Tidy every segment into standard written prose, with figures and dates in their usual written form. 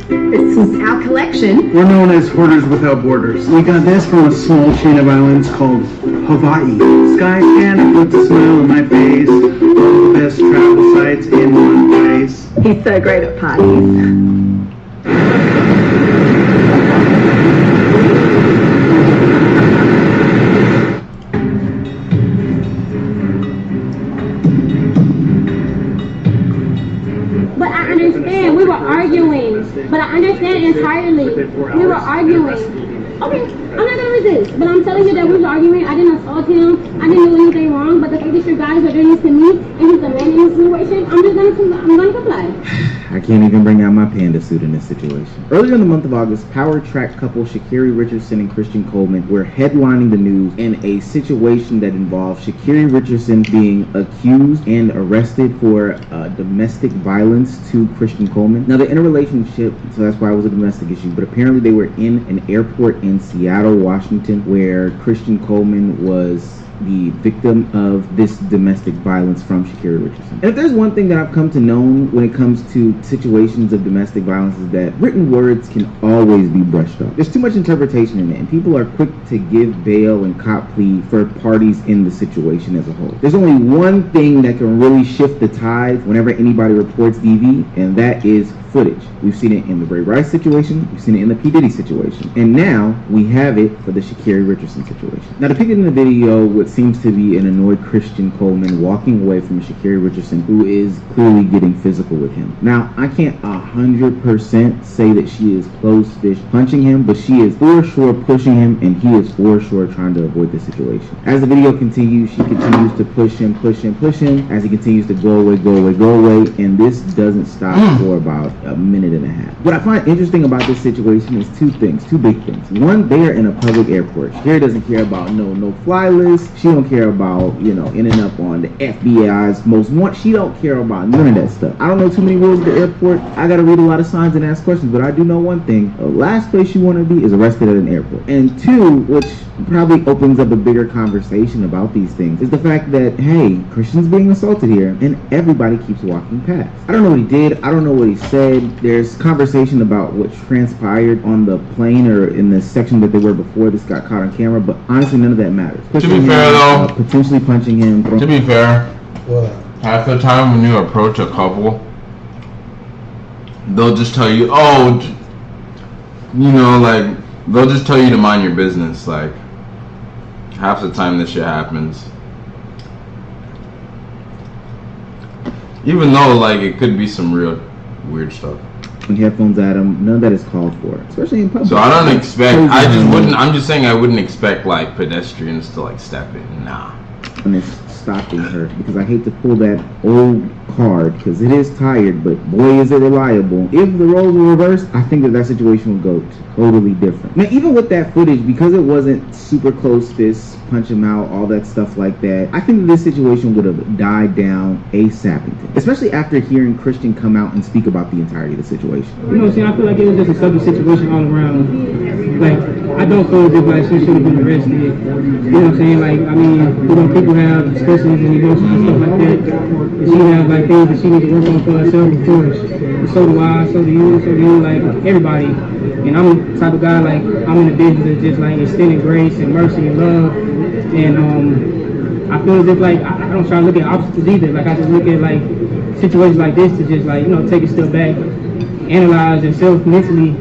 This is our collection. We're known as Hoarders Without Borders. We got this from a small chain of islands called Hawaii. Sky Canada puts a smile on my face. All the best travel sites in one place. He's so great at parties. But I understand entirely. We were arguing. Okay, I'm not gonna resist, but I'm telling you that we were arguing. I didn't assault him. I didn't do anything wrong. But the fact that you guys are doing this to me and he's a man in this situation, I'm gonna comply. I can't even bring out my panda suit in this situation. Earlier in the month of August, Power Track couple Sha'Carri Richardson and Christian Coleman were headlining the news in a situation that involved Sha'Carri Richardson being accused and arrested for domestic violence to Christian Coleman. Now, they're in a relationship, so that's why it was a domestic issue, but apparently they were in an airport in Seattle, Washington, where Christian Coleman was the victim of this domestic violence from Sha'Carri Richardson. And if there's one thing that I've come to know when it comes to situations of domestic violence is that written words can always be brushed off. There's too much interpretation in it, and people are quick to give bail and cop plea for parties in the situation as a whole. There's only one thing that can really shift the tides whenever anybody reports DV, and that is footage. We've seen it in the Ray Rice situation, we've seen it in the P. Diddy situation, and now we have it for the Sha'Carri Richardson situation. Now, depicted in the video, what seems to be an annoyed Christian Coleman walking away from Sha'Carri Richardson, who is clearly getting physical with him. Now, I can't 100% say that she is close fish punching him, but she is for sure pushing him, and he is for sure trying to avoid the situation. As the video continues, she continues to push him, as he continues to go away, and this doesn't stop for about a minute and a half. What I find interesting about this situation is two big things. One, they are in a public airport. Sha'Carri doesn't care about no-fly list. She don't care about, ending up on the FBI's most want. She don't care about none of that stuff. I don't know too many rules at the airport. I gotta read a lot of signs and ask questions, but I do know one thing. The last place you want to be is arrested at an airport. And two, which probably opens up a bigger conversation about these things, is the fact that, hey, Christian's being assaulted here, and everybody keeps walking past. I don't know what he did. I don't know what he said. There's conversation about what transpired on the plane or in the section that they were before this got caught on camera, but honestly, none of that matters. To be fair, though, potentially punching him. To be fair, half the time when you approach a couple, they'll just tell you, they'll just tell you to mind your business. Like, half the time this shit happens. Even though, it could be some real weird stuff. Headphones at him, none of that is called for, especially in public. So I don't expect, I'm just saying I wouldn't expect, pedestrians to, step in. Nah. And it's stopping her, because I hate to pull that old card, because it is tired, but boy is it reliable. If the roles were reversed, I think that situation would go totally different. Now, even with that footage, because it wasn't super close fist, punch him out, all that stuff like that, I think that this situation would have died down ASAP, especially after hearing Christian come out and speak about the entirety of the situation. You know what I'm saying? I feel like it was just a sucky situation all around. I don't feel as if she should have been arrested. You know what I'm saying? People have discussions and emotions and stuff like that. And she has things that she needs to work on for herself, of course. And so do I, so do you, everybody. And I'm the type of guy, I'm in the business of just extending grace and mercy and love. And I feel as if I don't try to look at obstacles either. I just look at situations like this to just take a step back, analyze yourself mentally,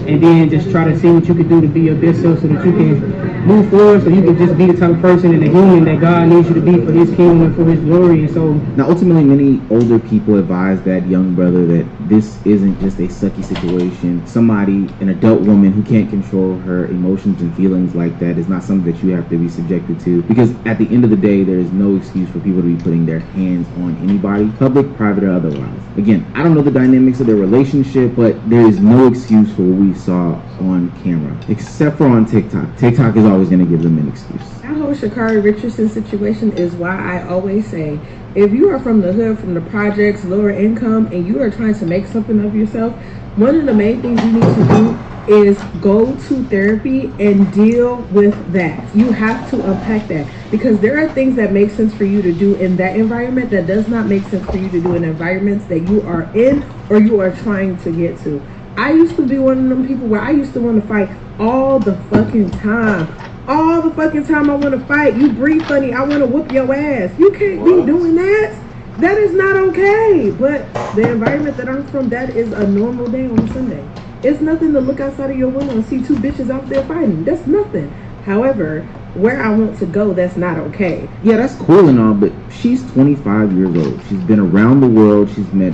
and then just try to see what you can do to be your best self so that you can move forward, so you can just be the type of person and the human that God needs you to be for His kingdom and for His glory. And so now, ultimately, many older people advise that young brother that this isn't just a sucky situation. Somebody, an adult woman who can't control her emotions and feelings like that, is not something that you have to be subjected to, because at the end of the day, there is no excuse for people to be putting their hands on anybody, public, private, or otherwise. Again, I don't know the dynamics of their relationship, but there is no excuse excuse for what we saw on camera, except for on TikTok. TikTok is always going to give them an excuse. That whole Sha'Carri Richardson situation is why I always say, if you are from the hood, from the projects, lower income, and you are trying to make something of yourself, one of the main things you need to do is go to therapy and deal with that. You have to unpack that, because there are things that make sense for you to do in that environment that does not make sense for you to do in environments that you are in or you are trying to get to. I used to be one of them people where I used to want to fight all the fucking time. All the fucking time I want to fight. You breathe funny, I want to whoop your ass. You can't be doing that. That is not okay. But the environment that I'm from, that is a normal day on a Sunday. It's nothing to look outside of your window and see two bitches out there fighting. That's nothing. However, where I want to go, that's not okay. Yeah, that's cool and all, but she's 25 years old. She's been around the world. She's met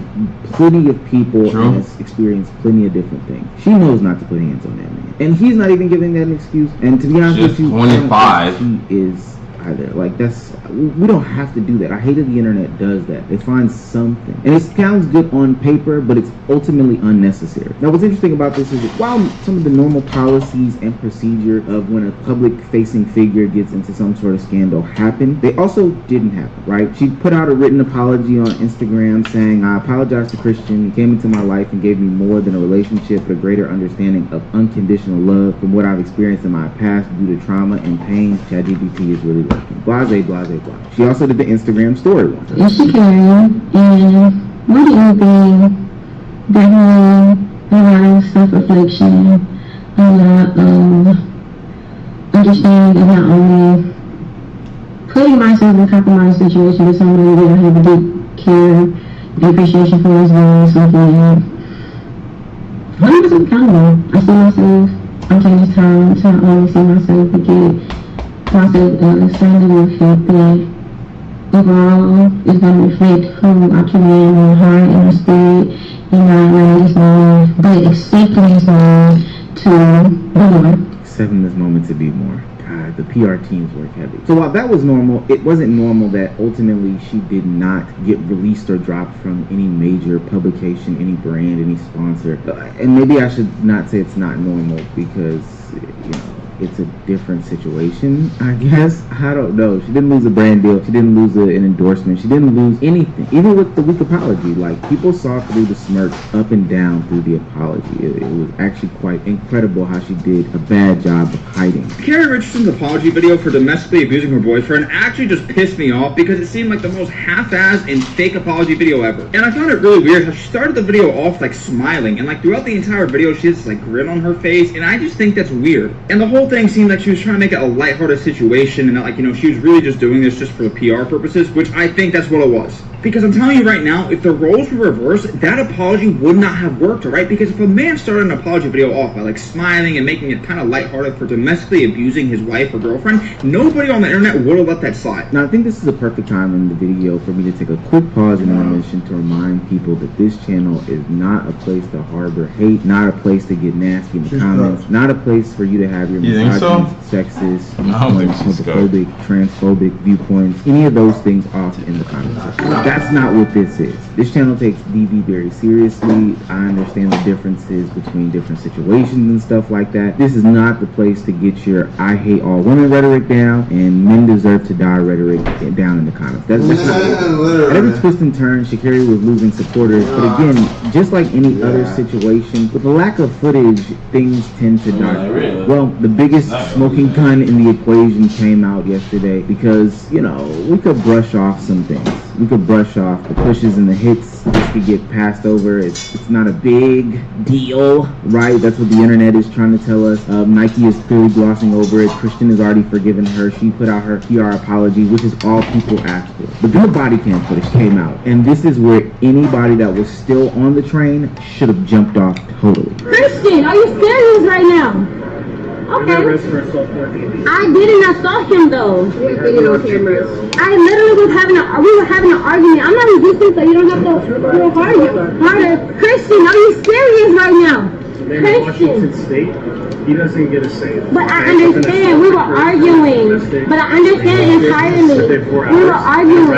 plenty of people and has experienced plenty of different things. She knows not to put hands on that man. And he's not even giving that an excuse. And to be honest with you, 25. She is either. Like, we don't have to do that. I hate that the internet does that. They find something. And it sounds good on paper, but it's ultimately unnecessary. Now, what's interesting about this is that while some of the normal policies and procedure of when a public-facing figure gets into some sort of scandal happen, they also didn't happen, right? She put out a written apology on Instagram saying, I apologize to Christian. He came into my life and gave me more than a relationship, but a greater understanding of unconditional love from what I've experienced in my past due to trauma and pain. ChatGPT is really working. Blase, blase, blase. She also did the Instagram story one. Yes, she can. And what do you think? Definitely a lot of self-reflection, a lot of understanding of not only putting myself in a compromised situation with somebody that I have a deep care and appreciation for as well as something that I'm myself accountable. I see myself, I'm taking this time to not only see myself but get myself standing with faith that overall is going to reflect who I can be in my heart and my spirit and not letting this moment, but accepting this moment to be more. Accepting this moment to be more. God, the PR teams work heavy. So while that was normal, it wasn't normal that ultimately she did not get released or dropped from any major publication, any brand, any sponsor. And maybe I should not say it's not normal because, you know, it's a different situation, I guess. I don't know. She didn't lose a brand deal. She didn't lose an endorsement. She didn't lose anything. Even with the weak apology, like, people saw through the smirk up and down through the apology. It was actually quite incredible how she did a bad job of hiding. Sha'Carri Richardson's apology video for domestically abusing her boyfriend actually just pissed me off because it seemed like the most half-assed and fake apology video ever. And I found it really weird how she started the video off like smiling, and like throughout the entire video she has this like grin on her face, and I just think that's weird. And the whole thing seemed like she was trying to make it a lighthearted situation and that, like, you know, she was really just doing this just for the PR purposes, which I think that's what it was. Because I'm telling you right now, if the roles were reversed, that apology would not have worked, right? Because if a man started an apology video off by like smiling and making it kind of lighthearted for domestically abusing his wife or girlfriend, nobody on the internet would have let that slide. Now, I think this is a perfect time in the video for me to take a quick pause and intermission to remind people that this channel is not a place to harbor hate, not a place to get nasty in the comments, not a place for you to have your misogynist, sexist, homophobic, transphobic viewpoints, any of those things off in the comment section. That's not what this is. This channel takes DV very seriously. I understand the differences between different situations and stuff like that. This is not the place to get your I hate all women rhetoric down and men deserve to die rhetoric down in the comments. That's just not it. At every twist and turn, Sha'Carri was losing supporters. But again, just like any other situation, with the lack of footage, things tend to die. Well, the biggest smoking gun in the equation came out yesterday because, you know, we could brush off some things. We could brush off the pushes and the hits. This could get passed over. It's not a big deal, right? That's what the internet is trying to tell us. Nike is clearly glossing over it. Christian has already forgiven her. She put out her PR apology, which is all people asked for. But then the body cam footage came out, and this is where anybody that was still on the train should have jumped off totally. Christian, are you serious right now? Okay. I didn't. I saw him though. I literally we were having an argument. I'm not resisting, so you don't have to go harder. Christian, are you serious right now? Christian. Washington State, he doesn't get a say. But I understand, we were arguing. But I understand entirely. We were arguing.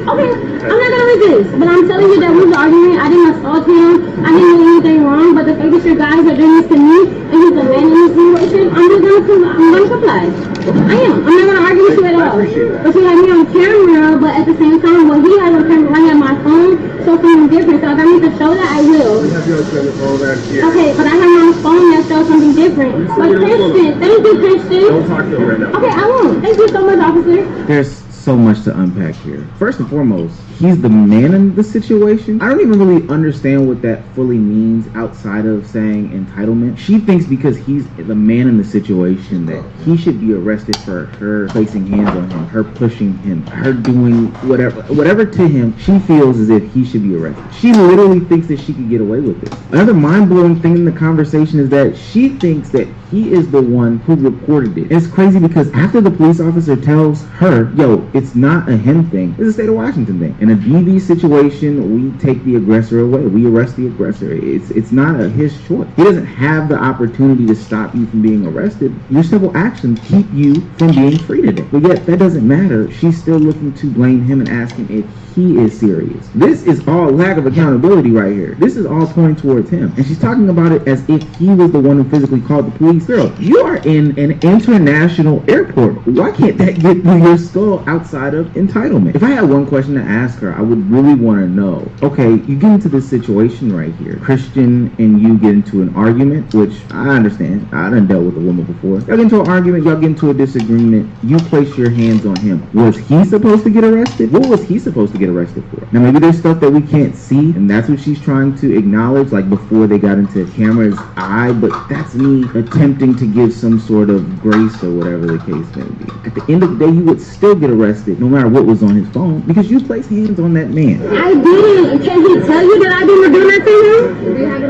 Okay, I'm not gonna resist. But I'm telling you that we were arguing. I didn't assault him. I didn't do anything wrong. But the fact that your guys are doing this to me, and he's a man in this situation, I'm gonna comply. I am. I'm not gonna argue with you at all. But you have me on camera, but at the same time, when he has on camera, I have my phone, show something different. So if I need to show that, I will. Okay, but I have my phone that shows something different. But Christian, thank you, Christian. Don't talk to him right now. Okay, I won't. Thank you so much, officer. There's so much to unpack here. First and foremost, he's the man in the situation. I don't even really understand what that fully means outside of saying entitlement. She thinks because he's the man in the situation that he should be arrested for her placing hands on him, her pushing him, her doing whatever to him. She feels as if he should be arrested. She literally thinks that she could get away with it. Another mind-blowing thing in the conversation is that she thinks that he is the one who reported it. It's crazy because after the police officer tells her, yo, it's not a him thing, it's a state of Washington thing. In a DV situation, we take the aggressor away. We arrest the aggressor. It's not his choice. He doesn't have the opportunity to stop you from being arrested. Your simple actions keep you from being free today. But yet, that doesn't matter. She's still looking to blame him and ask him if he is serious. This is all lack of accountability right here. This is all pointing towards him. And she's talking about it as if he was the one who physically called the police. Girl, you are in an international airport. Why can't that get through your skull outside of entitlement? If I had one question to ask her, I would really want to know, okay, you get into this situation right here. Christian and you get into an argument, which I understand. I done dealt with a woman before. Y'all get into an argument, y'all get into a disagreement, you place your hands on him. Was he supposed to get arrested? What was he supposed to get arrested for? Now maybe there's stuff that we can't see, and that's what she's trying to acknowledge, like before they got into the camera's eye, but that's me attempting to give some sort of grace or whatever the case may be. At the end of the day, he would still get arrested no matter what was on his phone because you placed hands on that man. I didn't. Can he tell you that I didn't do that to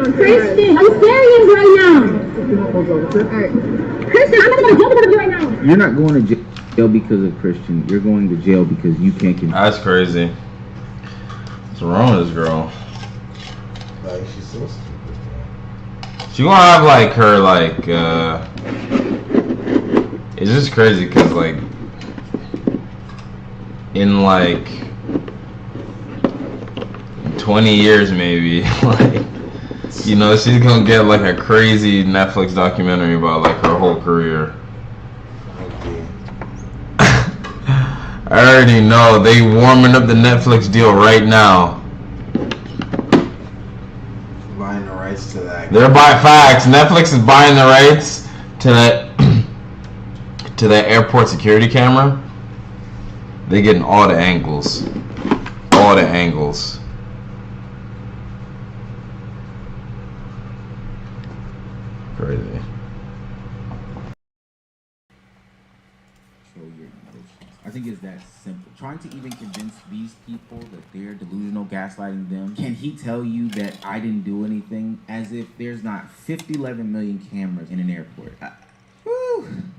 him? Christian, I'm serious right now. Christian, I'm not going to go because of you right now. You're not going to jail because of Christian. You're going to jail because you can't control. That's crazy. What's wrong with this girl? Like, she's so stupid. She gonna have like her like it's just crazy because like in like 20 years maybe like you know she's gonna get like a crazy Netflix documentary about like her whole career. I already know they warming up the Netflix deal right now. Buying the rights to that. They're buying facts. Netflix is buying the rights to that airport security camera. They're getting all the angles. All the angles. Crazy. I think it's that simple. Trying to even convince these people that they're delusional, gaslighting them. Can he tell you that I didn't do anything? As if there's not 11 million cameras in an airport.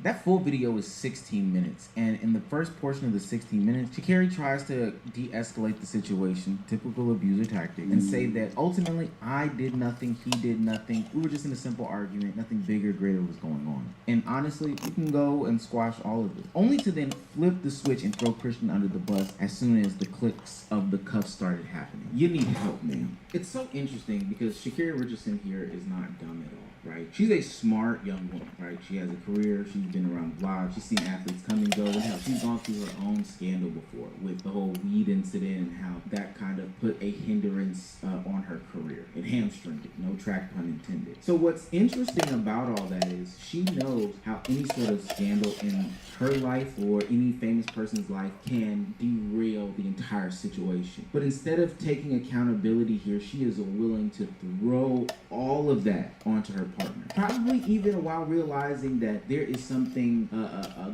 That full video is 16 minutes, and in the first portion of the 16 minutes, Sha'Carri tries to de-escalate the situation, typical abuser tactic, and say that ultimately I did nothing, he did nothing, we were just in a simple argument, nothing bigger, greater was going on. And honestly, we can go and squash all of this, only to then flip the switch and throw Christian under the bus as soon as the clicks of the cuffs started happening. You need help, man. It's so interesting because Sha'Carri Richardson here is not dumb at all. Right? She's a smart young woman, right? She has a career, she's been around the block, she's seen athletes come and go, and hell, she's gone through her own scandal before with the whole weed incident and how that kind of put a hindrance on her career. It hamstringed it, no track pun intended. So what's interesting about all that is she knows how any sort of scandal in her life or any famous person's life can derail the entire situation. But instead of taking accountability here, she is willing to throw all of that onto her partner. Probably even while realizing that there is something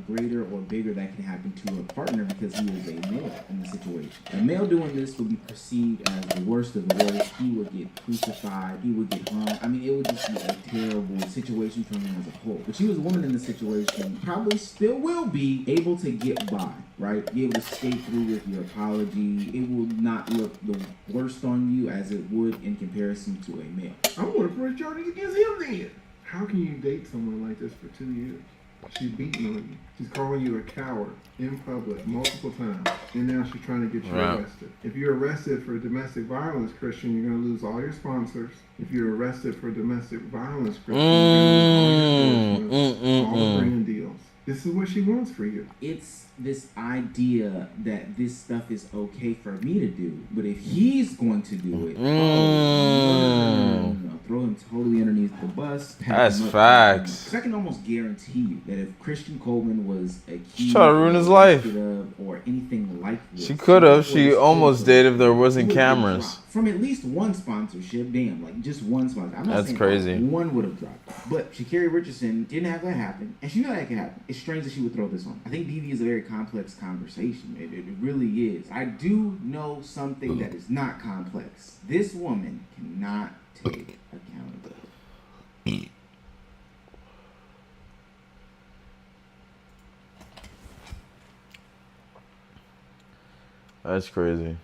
greater or bigger that can happen to her partner because he is a male in the situation. A male doing this would be perceived as the worst of the worst. He would get crucified. He would get hung. I mean, it would just be a terrible situation for him as a whole. But she was a woman in the situation, probably still will be able to get by. right? Be able to skate through with your apology. It will not look the worst on you as it would in comparison to a male. I want to press charges against him then. How can you date someone like this for 2 years? She's beating on you. She's calling you a coward in public multiple times. And now she's trying to get you arrested. If you're arrested for domestic violence, Christian, you're going to lose all your sponsors. If you're arrested for domestic violence, Christian, you're going to lose all your endorsements, all the brand deals. This is what she wants for you. It's this idea that this stuff is okay for me to do, but if he's going to do it, no, throw him totally underneath the bus. That's facts. Because I can almost guarantee you that if Christian Coleman was accused, trying to ruin his life, or anything like this, she could have. She almost did if there wasn't cameras. From at least one sponsorship, damn, like just one sponsor. I'm not That's saying crazy. One would have dropped, but Sha'Carri Richardson didn't have that happen, and she knew that could happen. It's strange that she would throw this on. I think DV is a very complex conversation. It really is. I do know something that is not complex. This woman cannot take accountability. That's crazy.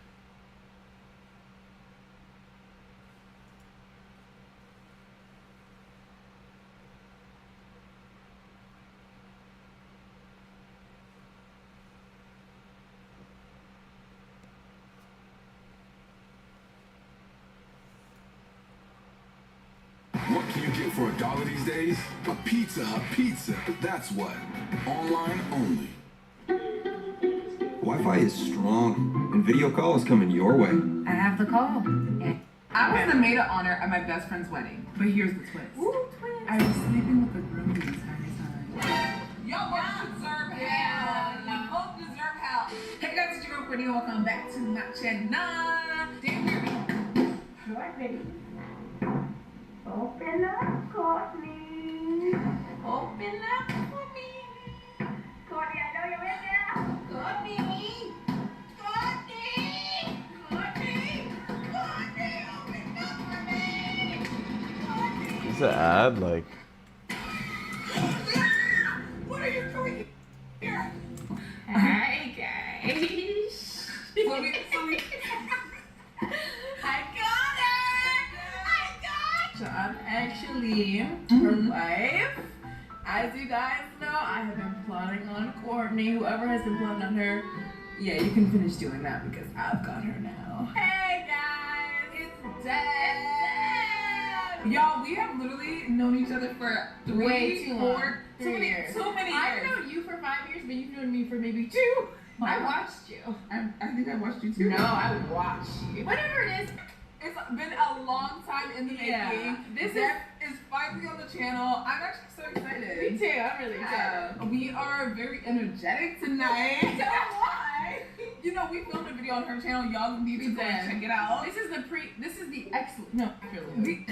What can you get for $1 these days? A Pizza Hut pizza. That's what. Online only. Wi-Fi is strong, and video call is coming your way. I have the call. I was the maid of honor at my best friend's wedding, but here's the twist. Ooh, twist. I was sleeping with the groom the entire time. Y'all both deserve hell. You both deserve hell. Hey guys, it's your girl Courtney. Welcome back to my channel. Damn, baby. What, baby? Open up, Courtney. Open up for me. Courtney, I know you're in there. Courtney. Courtney. Courtney. Courtney, open up for me. Courtney. What's the ad like? What are you doing here? Hi, guys. So I'm actually her wife. As you guys know, I have been plotting on Courtney. Whoever has been plotting on her, yeah, you can finish doing that because I've got her now. Hey guys, it's Deb. Y'all, we have literally known each other for Way too long. 3 years. So many years. I've known you for 5 years, but you've known me for maybe 2. I watched you. I think I watched you too. No, I would watch you. Whatever it is. It's been a long time in the making. This is finally on the channel. I'm actually so excited. Me too. I'm really excited. We are very energetic tonight. So why? You know, we filmed a video on her channel. Y'all need to go and check it out. This is the excellent. No, really.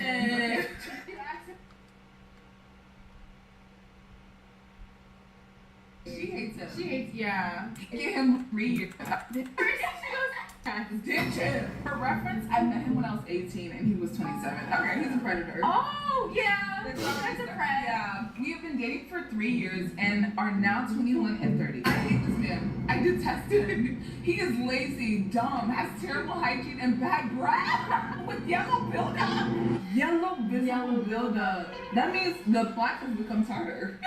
She hates him. She hates, yeah. Get him read. For reference, I met him when I was 18 and he was 27. Okay, he's a predator. Oh, yeah. That's a predator. Yeah. We have been dating for 3 years and are now 21 and 30. I hate this man. I detest him. He is lazy, dumb, has terrible hygiene, and bad breath. With yellow buildup. Yellow buildup. That means the black has become harder.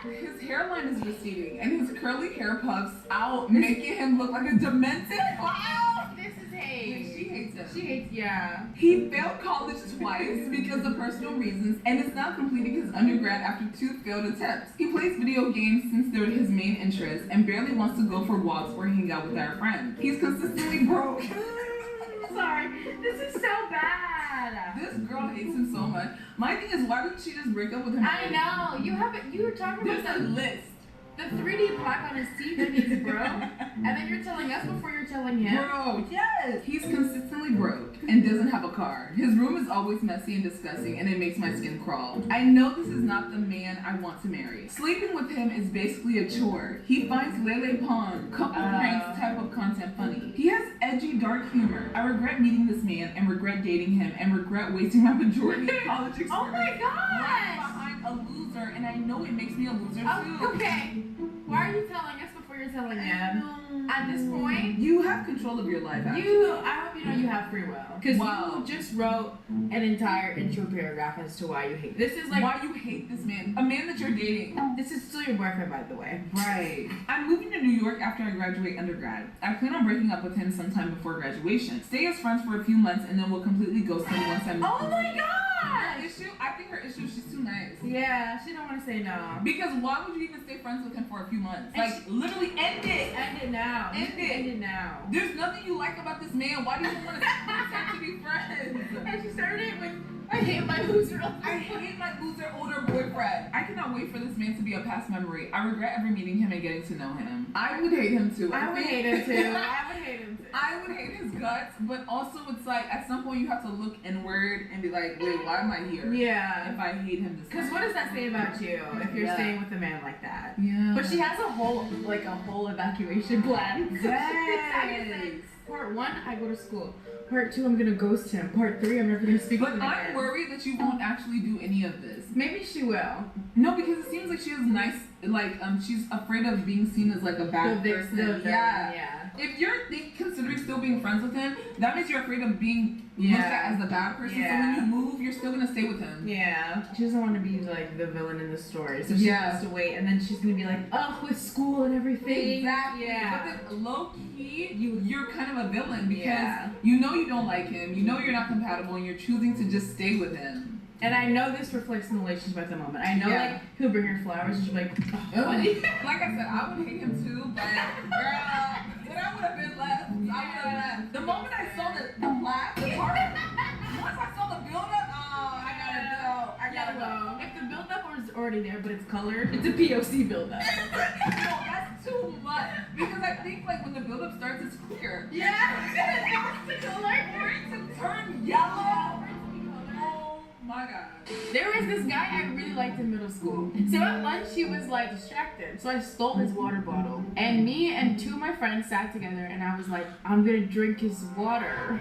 His hairline is receding and his curly hair puffs out, making him look like a demented clown. This is hate. She hates him. She hates, yeah. He failed college twice because of personal reasons and is now completing his undergrad after 2 failed attempts. He plays video games since they're his main interest and barely wants to go for walks or hang out with our friends. He's consistently broke. Sorry, this is so bad. This girl hates him so much. My thing is, why didn't she just break up with him? I know. You were talking about There's a list. The 3D plaque on his teeth that he's broke, and then you're telling us before you're telling him. Bro, yes! He's consistently broke and doesn't have a car. His room is always messy and disgusting, and it makes my skin crawl. I know this is not the man I want to marry. Sleeping with him is basically a chore. He finds Lele Pond, couple pranks type of content funny. He has edgy, dark humor. I regret meeting this man and regret dating him and regret wasting my majority of college experience. Oh my gosh! Right behind a loser, and I know it makes me a loser too. Okay. Why are you telling us before you're you're telling him. At this point, You have control of your life. I hope you know you have free will. Because Wow. you just wrote an entire intro paragraph as to why you hate. This is like why you hate this man. A man that you're dating. This is still your boyfriend, by the way. Right. I'm moving to New York after I graduate undergrad. I plan on breaking up with him sometime before graduation. Stay as friends for a few months and then we'll completely ghost him once I'm. Oh my Her gosh! issue? I think her issue is she's too nice. Yeah, she don't want to say no. Because why would you even stay friends with him for a few months? And Like, literally end it. End it now. End it. End it now. There's nothing you like about this man. Why do you want to be friends? And she started it with, I hate my loser. I hate my loser older boyfriend. I cannot wait for this man to be a past memory. I regret ever meeting him and getting to know him. I would hate him too. I would hate him too. I would hate him too. I would hate his guts, but also it's like at some point you have to look inward and be like, wait, why am I here? Yeah. If I hate him this Because much. what does that say about you if you're Yeah. staying with a man like that? Yeah. But she has a whole evacuation plan. Yes. Part 1, I go to school. Part 2, I'm gonna ghost him. Part 3, I'm never gonna speak to But him I'm again. worried that you won't actually do any of this. Maybe she will. No, because it seems like she has nice, like, she's afraid of being seen as like a bad person. Yeah. If you're considering still being friends with him, that means you're afraid of being looked Yeah. at as the bad person. Yeah. So when you move, you're still gonna stay with him. Yeah. She doesn't want to be like the villain in the story. So she Yeah. has to wait, and then she's gonna be like, oh, with school and everything. Exactly. Yeah. But then low key, you're kind of a villain because Yeah. you know you don't like him, you know you're not compatible, and you're choosing to just stay with him. And I know this reflects in the relationship at the moment. I know, Yeah. like, he'll bring her flowers and she'll be like, oh, what? Like I said, I would hate him too, but girl, when I would have been left, I would have left. The moment I saw the black, the part, once I saw the buildup, I gotta go. I gotta go. If the buildup was already there, but it's colored, it's a POC buildup. No, that's too much. Because I think like when the buildup starts, it's clear. Yeah. It's a color. For it to turn yellow. Oh my god. There was this guy I really liked in middle school. So at lunch he was like distracted. So I stole his water bottle. And me and 2 of my friends sat together and I was like, I'm gonna drink his water.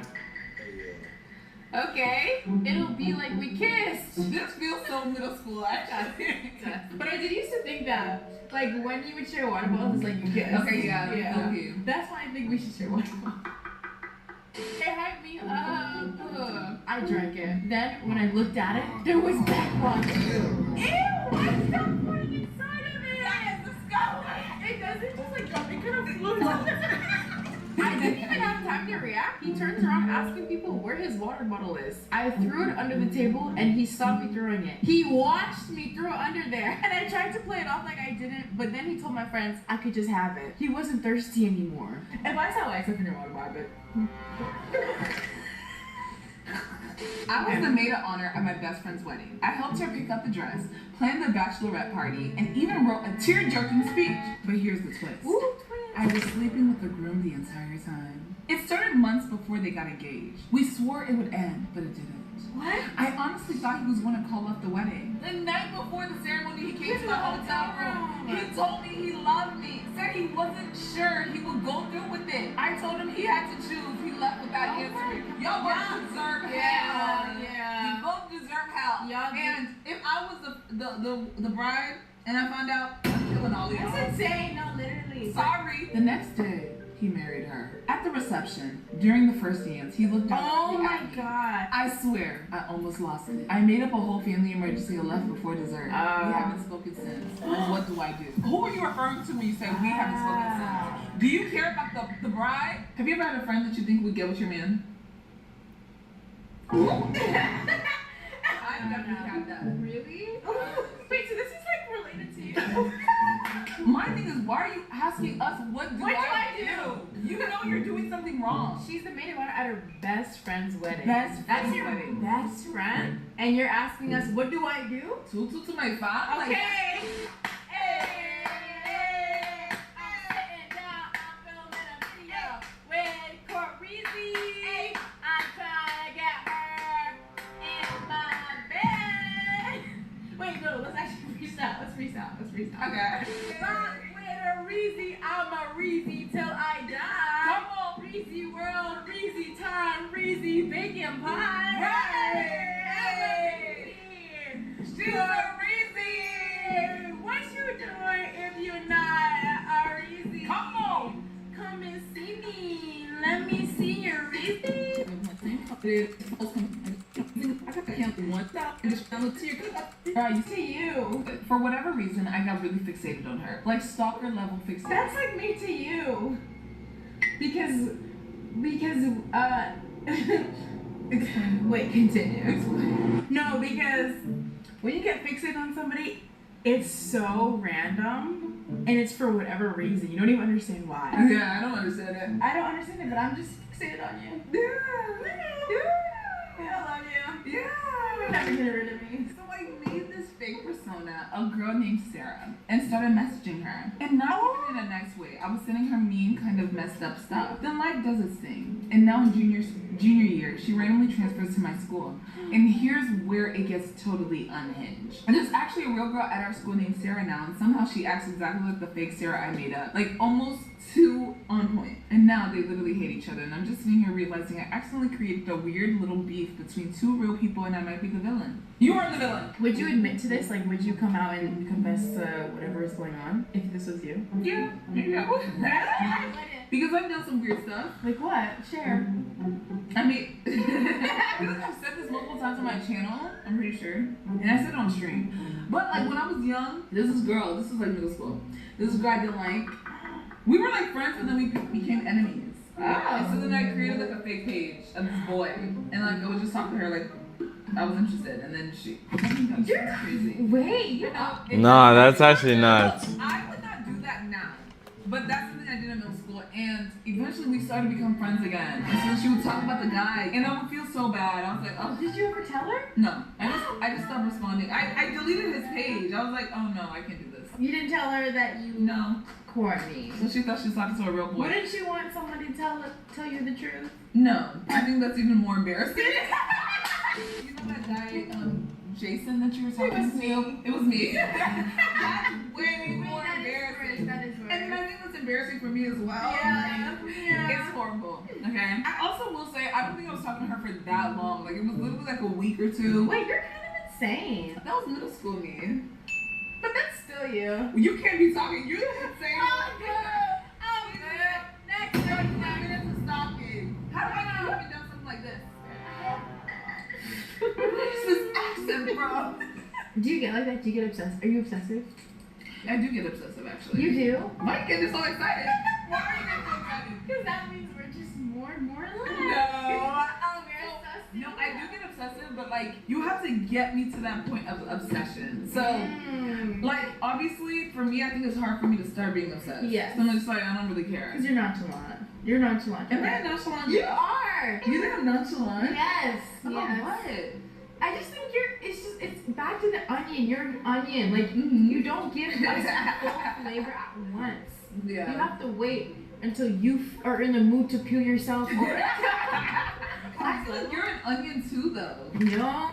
Okay, it'll be like we kissed. This feels so middle school actually. But I did used to think that, like when you would share water bottles, like you kiss. Okay, yeah. Okay. That's why I think we should share water bottles. They hyped me up. I drank it. Then when I looked at it, there was backwash. Ew! What's that pouring inside of it? That is disgusting. It doesn't just like drop. It kind of floats. I didn't even have time to react. He turns around asking people where his water bottle is. I threw it under the table and he saw me throwing it. He watched me throw it under there. And I tried to play it off like I didn't, but then he told my friends I could just have it. He wasn't thirsty anymore. If I saw ice up in your water bottle, I was the maid of honor at my best friend's wedding. I helped her pick up the dress, planned the bachelorette party, and even wrote a tear-jerking speech. But here's the twist. I was sleeping with the groom the entire time. It started months before they got engaged. We swore it would end, but it didn't. What? I honestly thought he was going to call off the wedding. The night before the ceremony, he came to the hotel room. He told me he loved me. Said he wasn't sure he would go through with it. I told him he had to choose. He left without answering. Y'all both deserve hell. Yeah. You both deserve hell. And if I was the bride and I found out, I'm killing all of y'all. That's insane. No, literally. Sorry. The next day, he married her. At the reception, during the first dance, he looked down. Oh my god. I swear, I almost lost it. I made up a whole family emergency and left before dessert. We haven't spoken since. What do I do? Who are you referring to when you say we haven't spoken since? Do you care about the bride? Have you ever had a friend that you think would get with your man? I definitely had that. Really? Wait, so this is like related to you? My thing is, why are you asking us what do I do? You know you're doing something wrong. She's the maid of honor at her best friend's wedding. Best That's friend's your wedding. best friend? And you're asking us, what do I do? Two to my five. Okay. Hey, I'm sitting down, I'm filming a video with Correezy. I'm trying to get her in my bed. Wait, no, let's actually freestyle. Let's freestyle. Okay. Rock with a Reezy, I'm a Reezy till I die. Come on, Reezy world, Reezy time, Reezy baking pie. Hey! She's a Reezy. What you doing if you're not a Reezy? Come To you. For whatever reason, I got really fixated on her. Like stalker level fixated. That's like me to you. Because explain. Wait, continue. Explain. No, because when you get fixated on somebody, it's so random and it's for whatever reason. You don't even understand why. Yeah, I don't understand it. I don't understand it, but I'm just fixated on you. I love you. Yeah. You're never get rid of me. So I made this fake persona, a girl named Sarah, and started messaging her. And not even in a nice way. I was sending her mean, kind of messed up stuff. Then life does its thing. And now in junior year, she randomly transfers to my school. And here's where it gets totally unhinged. And there's actually a real girl at our school named Sarah now, and somehow she acts exactly like the fake Sarah I made up. Like almost too on point. And now they literally hate each other. And I'm just sitting here realizing I accidentally created a weird little beef between two real people, and I might be the villain. You are the villain. Would you admit to this? Like, would you come out and confess whatever is going on if this was you? Yeah, maybe I would. Because I've done some weird stuff. Like what? Share. I mean, I've said this multiple times on my channel, I'm pretty sure. And I said it on stream. But like when I was young, this was like middle school. This girl I didn't like. We were like friends, and then we became enemies. And so then I created like a fake page of this boy. And like I would just talk to her like I was interested, and then you're crazy. Wait, you know. Nah, that's actually nuts. I would not do that now. But that's something I did in middle school, and eventually we started to become friends again. And so she would talk about the guy, and I would feel so bad. I was like, oh. Did you ever tell her? No. I just stopped responding. I deleted his page. I was like, oh no, I can't do this. You didn't tell her that you corny. So she thought she was talking to a real boy. Wouldn't you want somebody to tell you the truth? No. I think that's even more embarrassing. You know that guy, Jason, that you were talking to? It was me. That's way more embarrassing. That is And then I think that's embarrassing for me as well. Yeah. It's horrible. Okay. I also will say I don't think I was talking to her for that long. Like it was literally like a week or two. Wait, you're kind of insane. That was middle school me. But that's still you. You can't be talking. You're insane. Oh, good. Oh, good. Next 35 minutes of stalking. How do I know you haven't done something like this? What is this accent, bro? Do you get like that? Do you get obsessed? Are you obsessive? I do get obsessive, actually. You do? Why are you getting so excited? Why are you getting so excited? Because that means we're just more and more in love. No, I do get obsessive, but like you have to get me to that point of obsession. So, like obviously for me, I think it's hard for me to start being obsessed. Yes. So I'm just like I don't really care. Because you're nonchalant. You're nonchalant. Am I nonchalant? You are. You think I'm nonchalant? Yes. About what? I just think it's back to the onion. You're an onion. Like you don't give us full flavor at once. Yeah. You have to wait until you are in the mood to peel yourself. I feel like you're an onion too, though. No.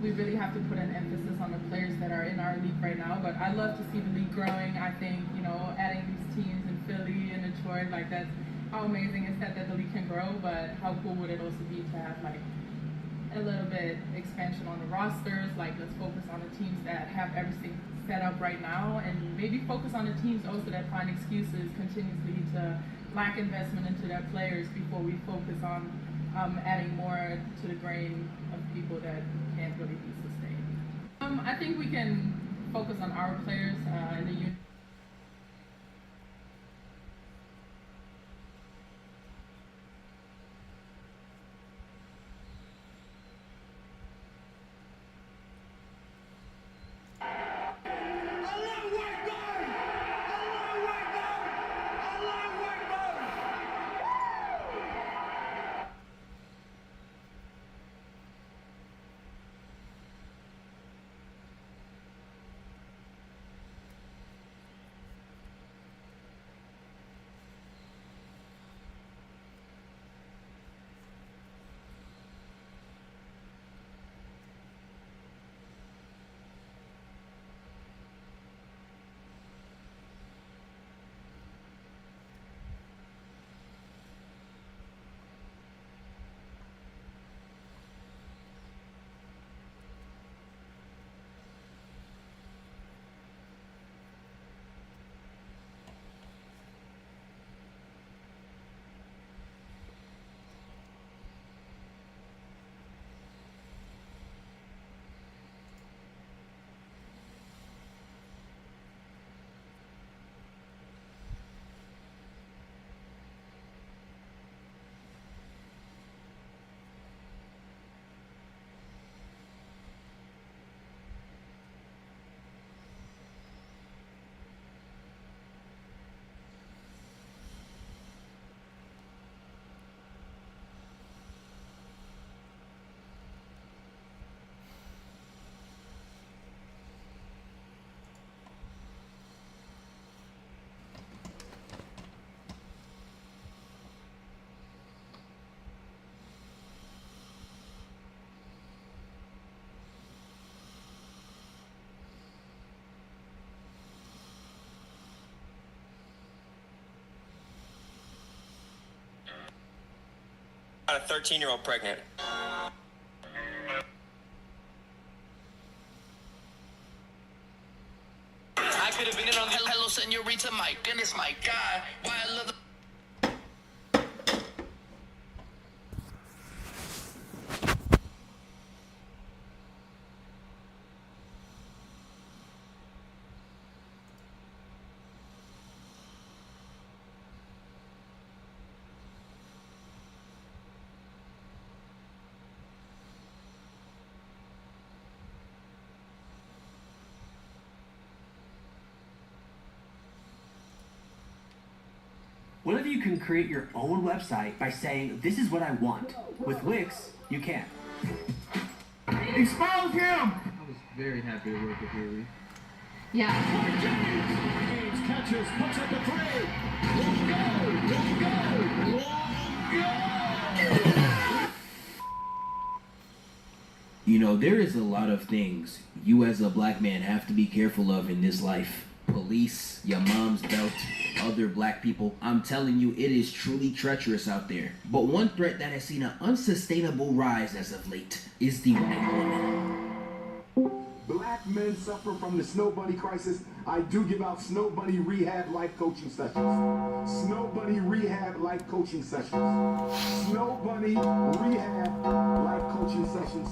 we really have to put an emphasis on the players that are in our league right now. But I love to see the league growing. I think, you know, adding these teams in Philly and Detroit, like that's how amazing is that the league can grow. But how cool would it also be to have like a little bit expansion on the rosters? Like let's focus on the teams that have everything set up right now, and maybe focus on the teams also that find excuses continuously to lack investment into their players before we focus on adding more to the grain of people that can't really be sustained. I think we can focus on our players in the unit. A 13-year-old pregnant. I could have been in on the Hello Senorita, my goodness, my God. Why I love the... What if you can create your own website by saying, this is what I want? With Wix, you can. Expose him! I was very happy to work with Huey. Yeah. James catches, puts up a three. You know, there is a lot of things you as a black man have to be careful of in this life. Police, your mom's belt, other black people. I'm telling you, it is truly treacherous out there. But one threat that has seen an unsustainable rise as of late is the white woman. Black men suffer from the Snow Bunny crisis. I do give out Snow Bunny rehab life coaching sessions. Snow Bunny rehab life coaching sessions. Snow Bunny rehab life coaching sessions.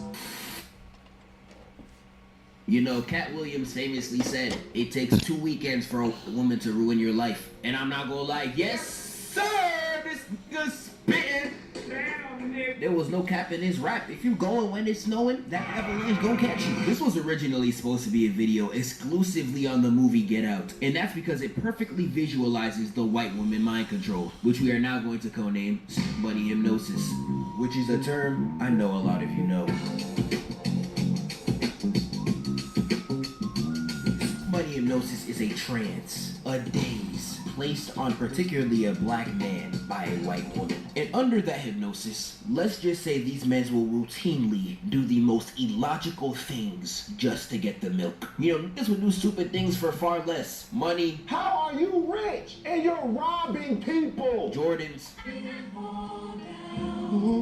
You know, Cat Williams famously said, it takes 2 weekends for a woman to ruin your life. And I'm not gonna lie, yes sir, this nigga spitting. There was no cap in his rap. If you going when it's snowing, that avalanche gonna catch you. This was originally supposed to be a video exclusively on the movie Get Out. And that's because it perfectly visualizes the white woman mind control, which we are now going to co-name Bunny Hypnosis, which is a term I know a lot of you know. Snowbody hypnosis is a trance, a daze, placed on particularly a black man by a white woman. And under that hypnosis, let's just say these men will routinely do the most illogical things just to get the milk. You know, niggas would do stupid things for far less. Money. How are you rich and you're robbing people? Jordans.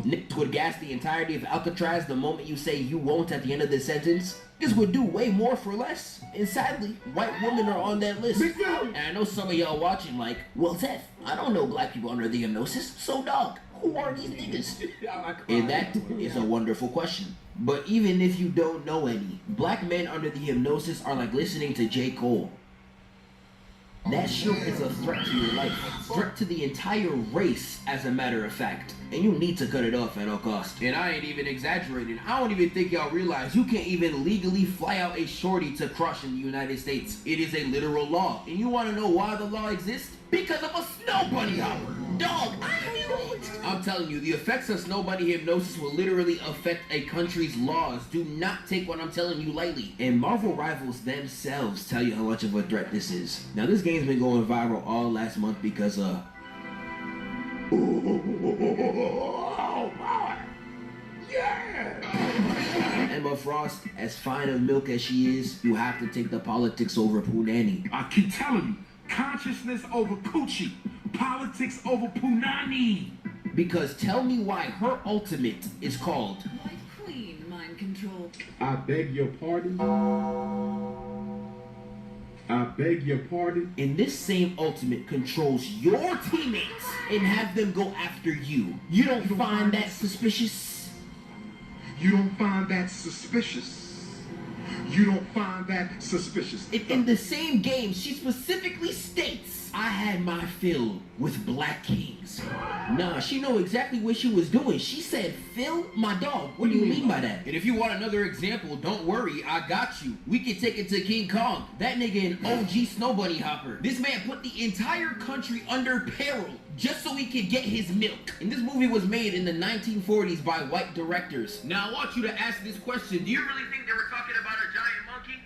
Niggas would gas the entirety of Alcatraz the moment you say you won't at the end of the sentence. Niggas would do way more for less. And sadly, white women are on that list. And I know some of y'all watching like, well, Zeph, I don't know black people under the hypnosis, so dog, who are these niggas? And that is a wonderful question. But even if you don't know any, black men under the hypnosis are like listening to J. Cole. That shit is a threat to your life, threat to the entire race, as a matter of fact. And you need to cut it off at all costs. And I ain't even exaggerating. I don't even think y'all realize you can't even legally fly out a shorty to crush in the United States. It is a literal law. And you want to know why the law exists? Because of a snow bunny hopper. Dog, I knew it. I'm telling you, the effects of snow bunny hypnosis will literally affect a country's laws. Do not take what I'm telling you lightly. And Marvel rivals themselves tell you how much of a threat this is. Now, this game's been going viral all last month because Oh my! Yeah! Emma Frost, as fine of milk as she is, you have to take the politics over Punani. I keep telling you, consciousness over coochie, politics over punani. Because tell me why her ultimate is called Clean mind control. I beg your pardon. I beg your pardon. And this same ultimate controls your teammates and have them go after you. You don't find that suspicious? You don't find that suspicious? You don't find that suspicious? In the same game, she specifically states, I had my fill with black kings. Nah, she know exactly what she was doing. She said, Phil, my dog. What do you mean by that? And if you want another example, don't worry, I got you. We can take it to King Kong. That nigga an OG snow bunny hopper. This man put the entire country under peril just so he could get his milk. And this movie was made in the 1940s by white directors. Now I want you to ask this question. Do you really think they were talking about a giant monkey?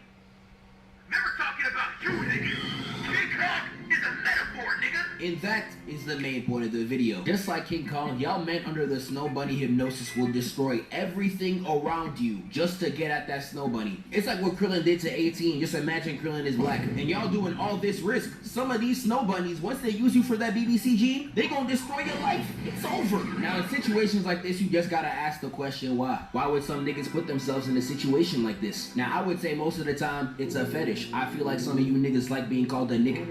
They were talking about you, nigga. King Kong is a metaphor, nigga. And that is the main point of the video. Just like King Kong, y'all men under the snow bunny hypnosis will destroy everything around you just to get at that snow bunny. It's like what Krillin did to 18. Just imagine Krillin is black. And y'all doing all this risk. Some of these snow bunnies, once they use you for that BBC gene, they gonna destroy your life. It's over. Now in situations like this, you just gotta ask the question why. Why would some niggas put themselves in a situation like this? Now I would say most of the time, it's a fetish. I feel like some of you niggas like being called a nigga.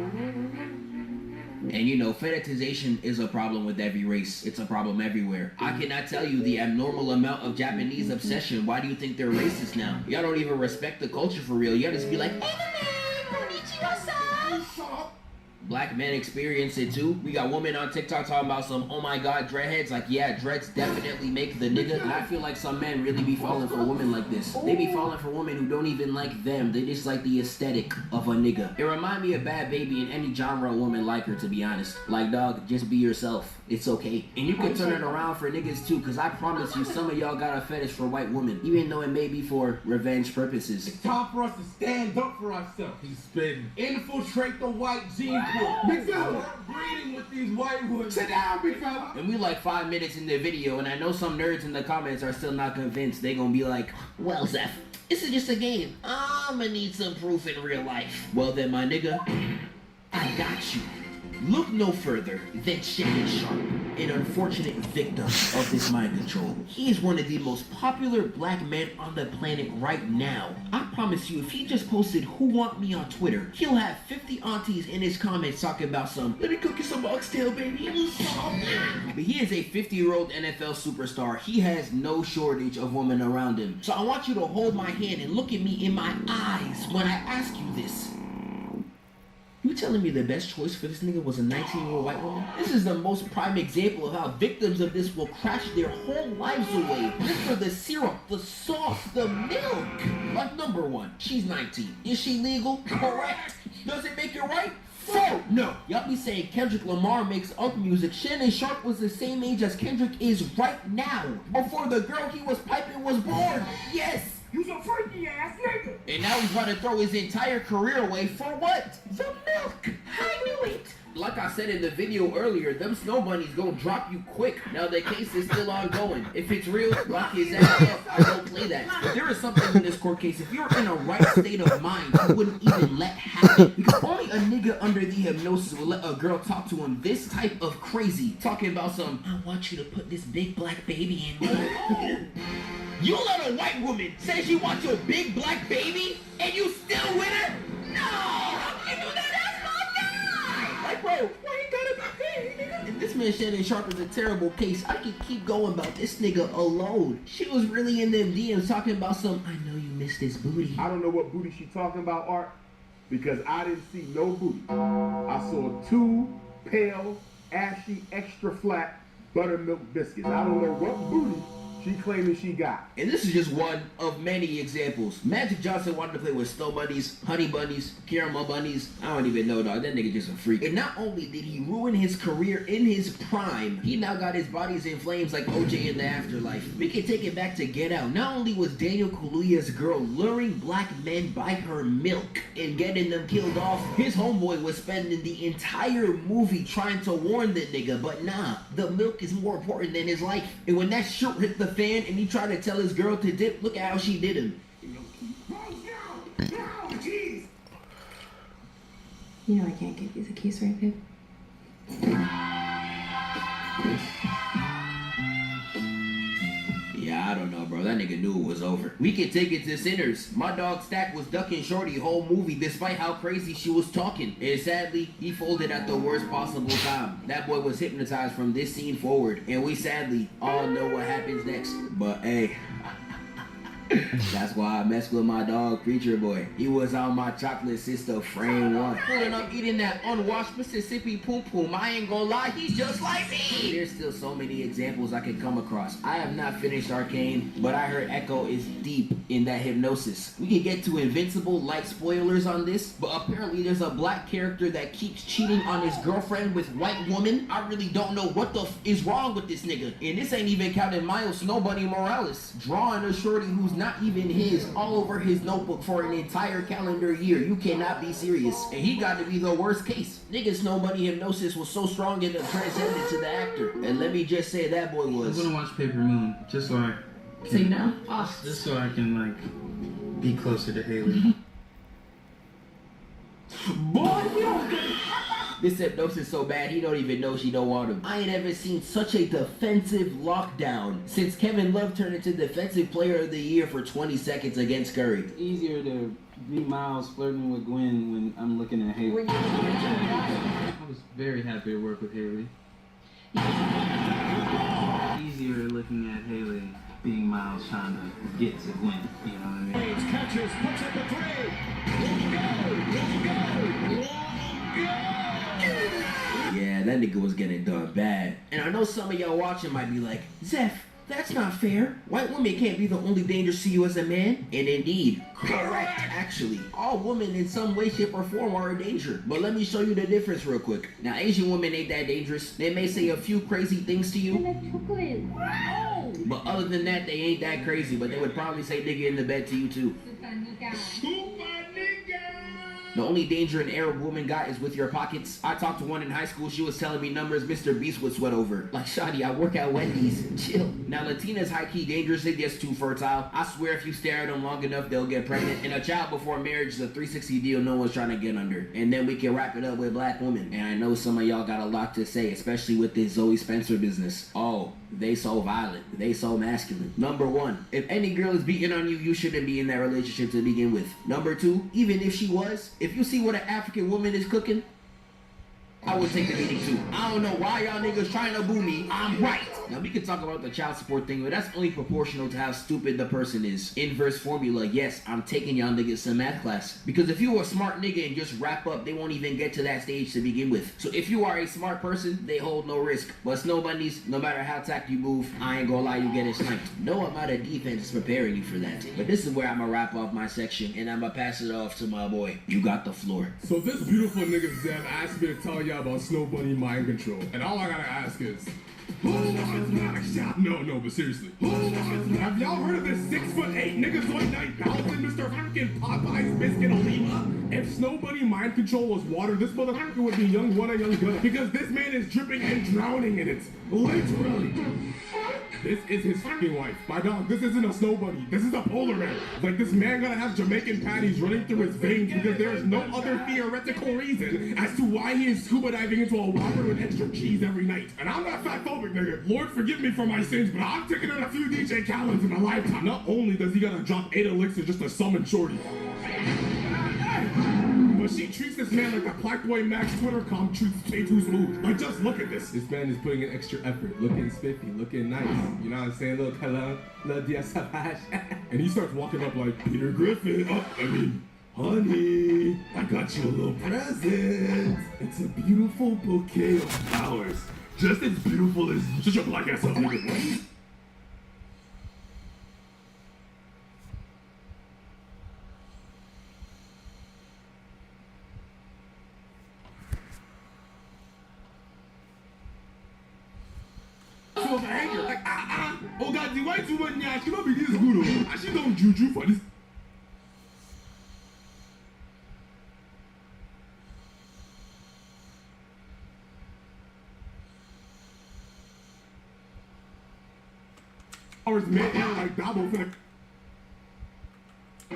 And you know, fetishization is a problem with every race. It's a problem everywhere. I cannot tell you the abnormal amount of Japanese obsession. Why do you think they're racist now? Y'all don't even respect the culture for real. Y'all just be like, black men experience it too. We got women on TikTok talking about some, oh my god, dreadheads. Like, yeah, dreads definitely make the nigga. And I feel like some men really be falling for women like this. They be falling for women who don't even like them. They just like the aesthetic of a nigga. It remind me of Bad Baby and any genre woman like her, to be honest. Like, dog, just be yourself. It's okay. And you can turn it around for niggas too, because I promise you, some of y'all got a fetish for white women, even though it may be for revenge purposes. It's time for us to stand up for ourselves. He's spitting. Infiltrate the white gene pool. Big fella. Breeding with these white women. Sit down, big fella. And we like 5 minutes in the video, and I know some nerds in the comments are still not convinced. They gonna be like, well, Zeph, this is just a game. I'ma need some proof in real life. Well then, my nigga, I got you. Look no further than Shannon Sharp, an unfortunate victim of this mind control. He is one of the most popular black men on the planet right now. I promise you, if he just posted who want me on Twitter, he'll have 50 aunties in his comments talking about some, let me cook you some oxtail, baby. But he is a 50-year-old NFL superstar. He has no shortage of women around him. So I want you to hold my hand and look at me in my eyes when I ask you this. You telling me the best choice for this nigga was a 19-year-old white woman? This is the most prime example of how victims of this will crash their whole lives away just for the syrup, the sauce, the milk. Like, number one, she's 19. Is she legal? Correct. Does it make it right? Fuck no. Y'all be saying Kendrick Lamar makes unk music. Shannon Sharp was the same age as Kendrick is right now. Before the girl he was piping was born. Yes. You's a freaky ass nigga. And now he's about to throw his entire career away for what? The milk. I knew it. Like I said in the video earlier, them snow bunnies gonna drop you quick. Now the case is still ongoing. If it's real, lock his ass up. I don't play that. But there is something in this court case. If you're in a right state of mind, you wouldn't even let happen. Because only a nigga under the hypnosis will let a girl talk to him this type of crazy. Talking about some, I want you to put this big black baby in me. You let a white woman say she wants your big black baby and you still with her? No! How can you do that? That's my guy! Like, bro, why you gotta be paid, nigga? If this man Shannon Sharp is a terrible case, I could keep going about this nigga alone. She was really in them DMs talking about some, I know you missed this booty. I don't know what booty she talking about, Art, because I didn't see no booty. I saw 2 pale, ashy, extra flat buttermilk biscuits. I don't know what booty she claiming she got. And this is just one of many examples. Magic Johnson wanted to play with snow bunnies, honey bunnies, caramel bunnies. I don't even know, dog. That nigga just a freak. And not only did he ruin his career in his prime, he now got his bodies in flames like OJ in the afterlife. We can take it back to Get Out. Not only was Daniel Kaluuya's girl luring black men by her milk and getting them killed off, his homeboy was spending the entire movie trying to warn the nigga, but nah, the milk is more important than his life. And when that shit hit the fan and he tried to tell his girl to dip, look at how she did him. You know I can't give you the keys, right, babe? Yeah, I don't know, bro. That nigga knew it was over. We can take it to sinners. My dog Stack was ducking Shorty whole movie despite how crazy she was talking. And sadly, he folded at the worst possible time. That boy was hypnotized from this scene forward. And we sadly all know what happens next. But hey, that's why I mess with my dog Preacher Boy. He was on my chocolate sister frame 1. Pulling up eating that unwashed Mississippi Poom Poom. I ain't gonna lie, he's just like me. There's still so many examples I could come across. I have not finished Arcane, but I heard Echo is deep in that hypnosis. We can get to Invincible light spoilers on this, but apparently there's a black character that keeps cheating on his girlfriend with white woman. I really don't know what the is wrong with this nigga. And this ain't even counting Miles Snow Bunny Morales. Drawing a shorty who's not even his all over his notebook for an entire calendar year. You cannot be serious. And he got to be the worst case. Nigga Snow Bunny hypnosis was so strong it transcended to the actor. And let me just say that boy was. I'm gonna watch Paper Moon just so I So you know? just so I can like be closer to Haley. Boy, you don't get this hypnosis so bad he don't even know she don't want him. I ain't ever seen such a defensive lockdown since Kevin Love turned into Defensive Player of the Year for 20 seconds against Curry. It's easier to be Miles flirting with Gwen when I'm looking at Haley. I was very happy to work with Haley. Easier looking at Haley being Miles trying to get to Gwen, you know what I mean? Catches, puts up a 3. Yeah, that nigga was getting done bad. And I know some of y'all watching might be like, Zeph, that's not fair. White women can't be the only danger to you as a man. And indeed, correct, actually. All women in some way, shape, or form are a danger. But let me show you the difference real quick. Now, Asian women ain't that dangerous. They may say a few crazy things to you. But other than that, they ain't that crazy. But they would probably say nigga in the bed to you too. The only danger an Arab woman got is with your pockets. I talked to one in high school. She was telling me numbers Mr. Beast would sweat over. Like, Shawty, I work at Wendy's. Chill. Now, Latina's high-key dangerous. They get too fertile. I swear if you stare at them long enough, they'll get pregnant. And a child before marriage is a 360 deal no one's trying to get under. And then we can wrap it up with black women. And I know some of y'all got a lot to say, especially with this Zoe Spencer business. Oh, they so violent. They so masculine. Number 1, if any girl is beating on you, you shouldn't be in that relationship to begin with. Number 2, even if she was, if you see what an African woman is cooking, I would take the beating too. I don't know why y'all niggas trying to boo me. I'm right. Now we can talk about the child support thing, but that's only proportional to how stupid the person is. Inverse formula, yes, I'm taking y'all niggas some math class. Because if you are a smart nigga and just wrap up, they won't even get to that stage to begin with. So if you are a smart person, they hold no risk. But snow bunnies, no matter how tack you move, I ain't gonna lie, you getting sniped. No amount of defense is preparing you for that. But this is where I'm gonna wrap off my section, and I'm gonna pass it off to my boy. You got the floor. So this beautiful nigga Zeb asked me to tell y'all about Snow Bunny mind control. And all I gotta ask is, No, but seriously. Have y'all heard of this 6'8" niggazoid 9000 Mr. Fucking Popeye's Biscuit Oliva? If Snow Bunny mind control was water, this motherfucker would be young one, young gun. Because this man is dripping and drowning in it. Literally. This is his fucking wife. My dog, this isn't a Snow Bunny. This is a polar bear. Like, this man gotta have Jamaican patties running through his veins because there is no other theoretical reason as to why he is scuba diving into a Whopper with extra cheese every night. And I'm not fat phobic, nigga. Lord forgive me for my sins, but I'm taking in a few DJ Khaled's in a lifetime. Not only does he gotta drop 8 elixirs just to summon Shorty, but she treats this man like the Black Boy Max Twitter comp treats Stay Too Smooth. Like, just look at this. This man is putting in extra effort, looking spiffy, looking nice. You know what I'm saying? Little color, little dia savage. And he starts walking up like Peter Griffin. Honey, I got you a little present. It's a beautiful bouquet of flowers. Just as beautiful as shut your black ass up, nigga. Like, oh God, the white woman, yeah, she don't be this good, and she don't juju for this. Hours man, like Dabo for the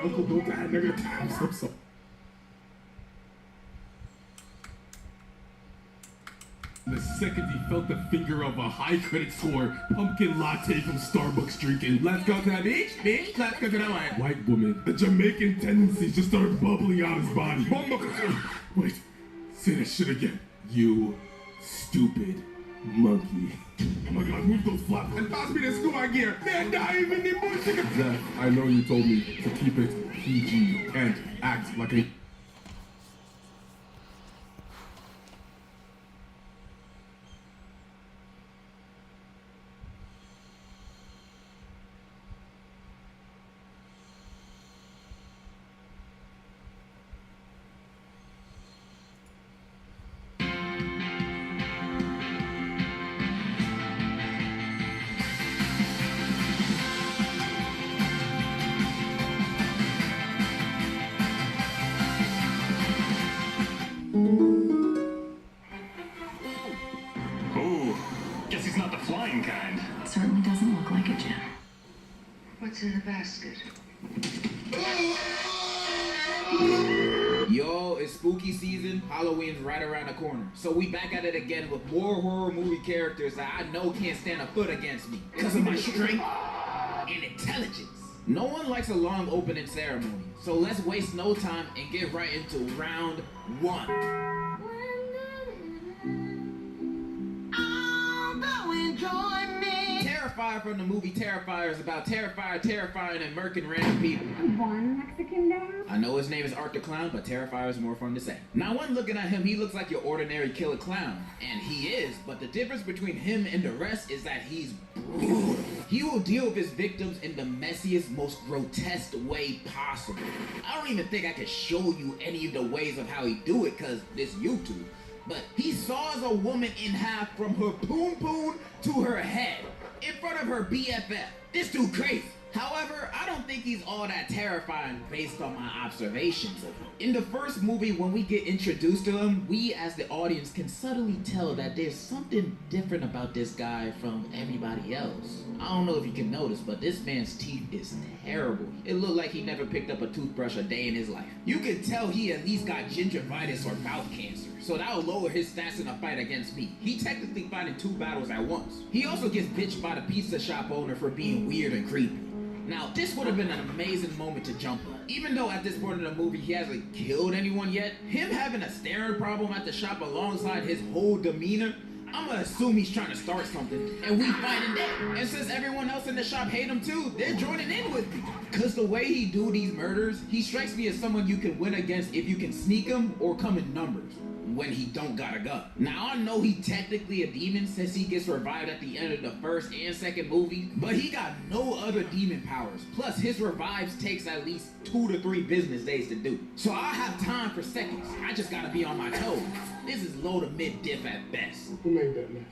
Uncle don't die, nigga. I'm so sorry. The second he felt the finger of a high credit score pumpkin latte from Starbucks drinking. Let's go to the beach, bitch. Let's go to the white. White woman. The Jamaican tendencies just started bubbling out his body. Wait, say that shit again. You stupid monkey. Oh my God, move those flaps and pass me the scuba gear. Man, die even the music. Zeph, I know you told me to keep it PG and act like a... Guess he's not the flying kind. It certainly doesn't look like it, Jim. What's in the basket? Yo, it's spooky season. Halloween's right around the corner. So we back at it again with more horror movie characters that I know can't stand a foot against me because of my strength and intelligence. No one likes a long opening ceremony, so let's waste no time and get right into round one. Terrifier from the movie Terrifier is about Terrifier terrifying and murking random people. One Mexican down? I know his name is Art the Clown, but Terrifier is more fun to say. Now, when looking at him, he looks like your ordinary killer clown. And he is, but the difference between him and the rest is that he's brutal. He will deal with his victims in the messiest, most grotesque way possible. I don't even think I could show you any of the ways of how he do it, cause it's YouTube. But he saws a woman in half from her poon to her head in front of her BFF. This dude crazy. However, I don't think he's all that terrifying based on my observations of him. In the first movie, when we get introduced to him, we as the audience can subtly tell that there's something different about this guy from everybody else. I don't know if you can notice, but this man's teeth is terrible. It looked like he never picked up a toothbrush a day in his life. You could tell he at least got gingivitis or mouth cancer, so that'll lower his stats in a fight against me. He technically fighting 2 battles at once. He also gets bitched by the pizza shop owner for being weird and creepy. Now, this would have been an amazing moment to jump on. Even though at this point in the movie he hasn't killed anyone yet, him having a staring problem at the shop alongside his whole demeanor, I'm gonna assume he's trying to start something, and we fighting that. And since everyone else in the shop hate him too, they're joining in with me. Cause the way he do these murders, he strikes me as someone you can win against if you can sneak him or come in numbers when he don't got a gun. Now, I know he technically a demon since he gets revived at the end of the first and second movie, but he got no other demon powers. Plus, his revives takes at least 2 to 3 business days to do. So I have time for seconds. I just gotta be on my toes. This is low to mid diff at best. Who made that mess?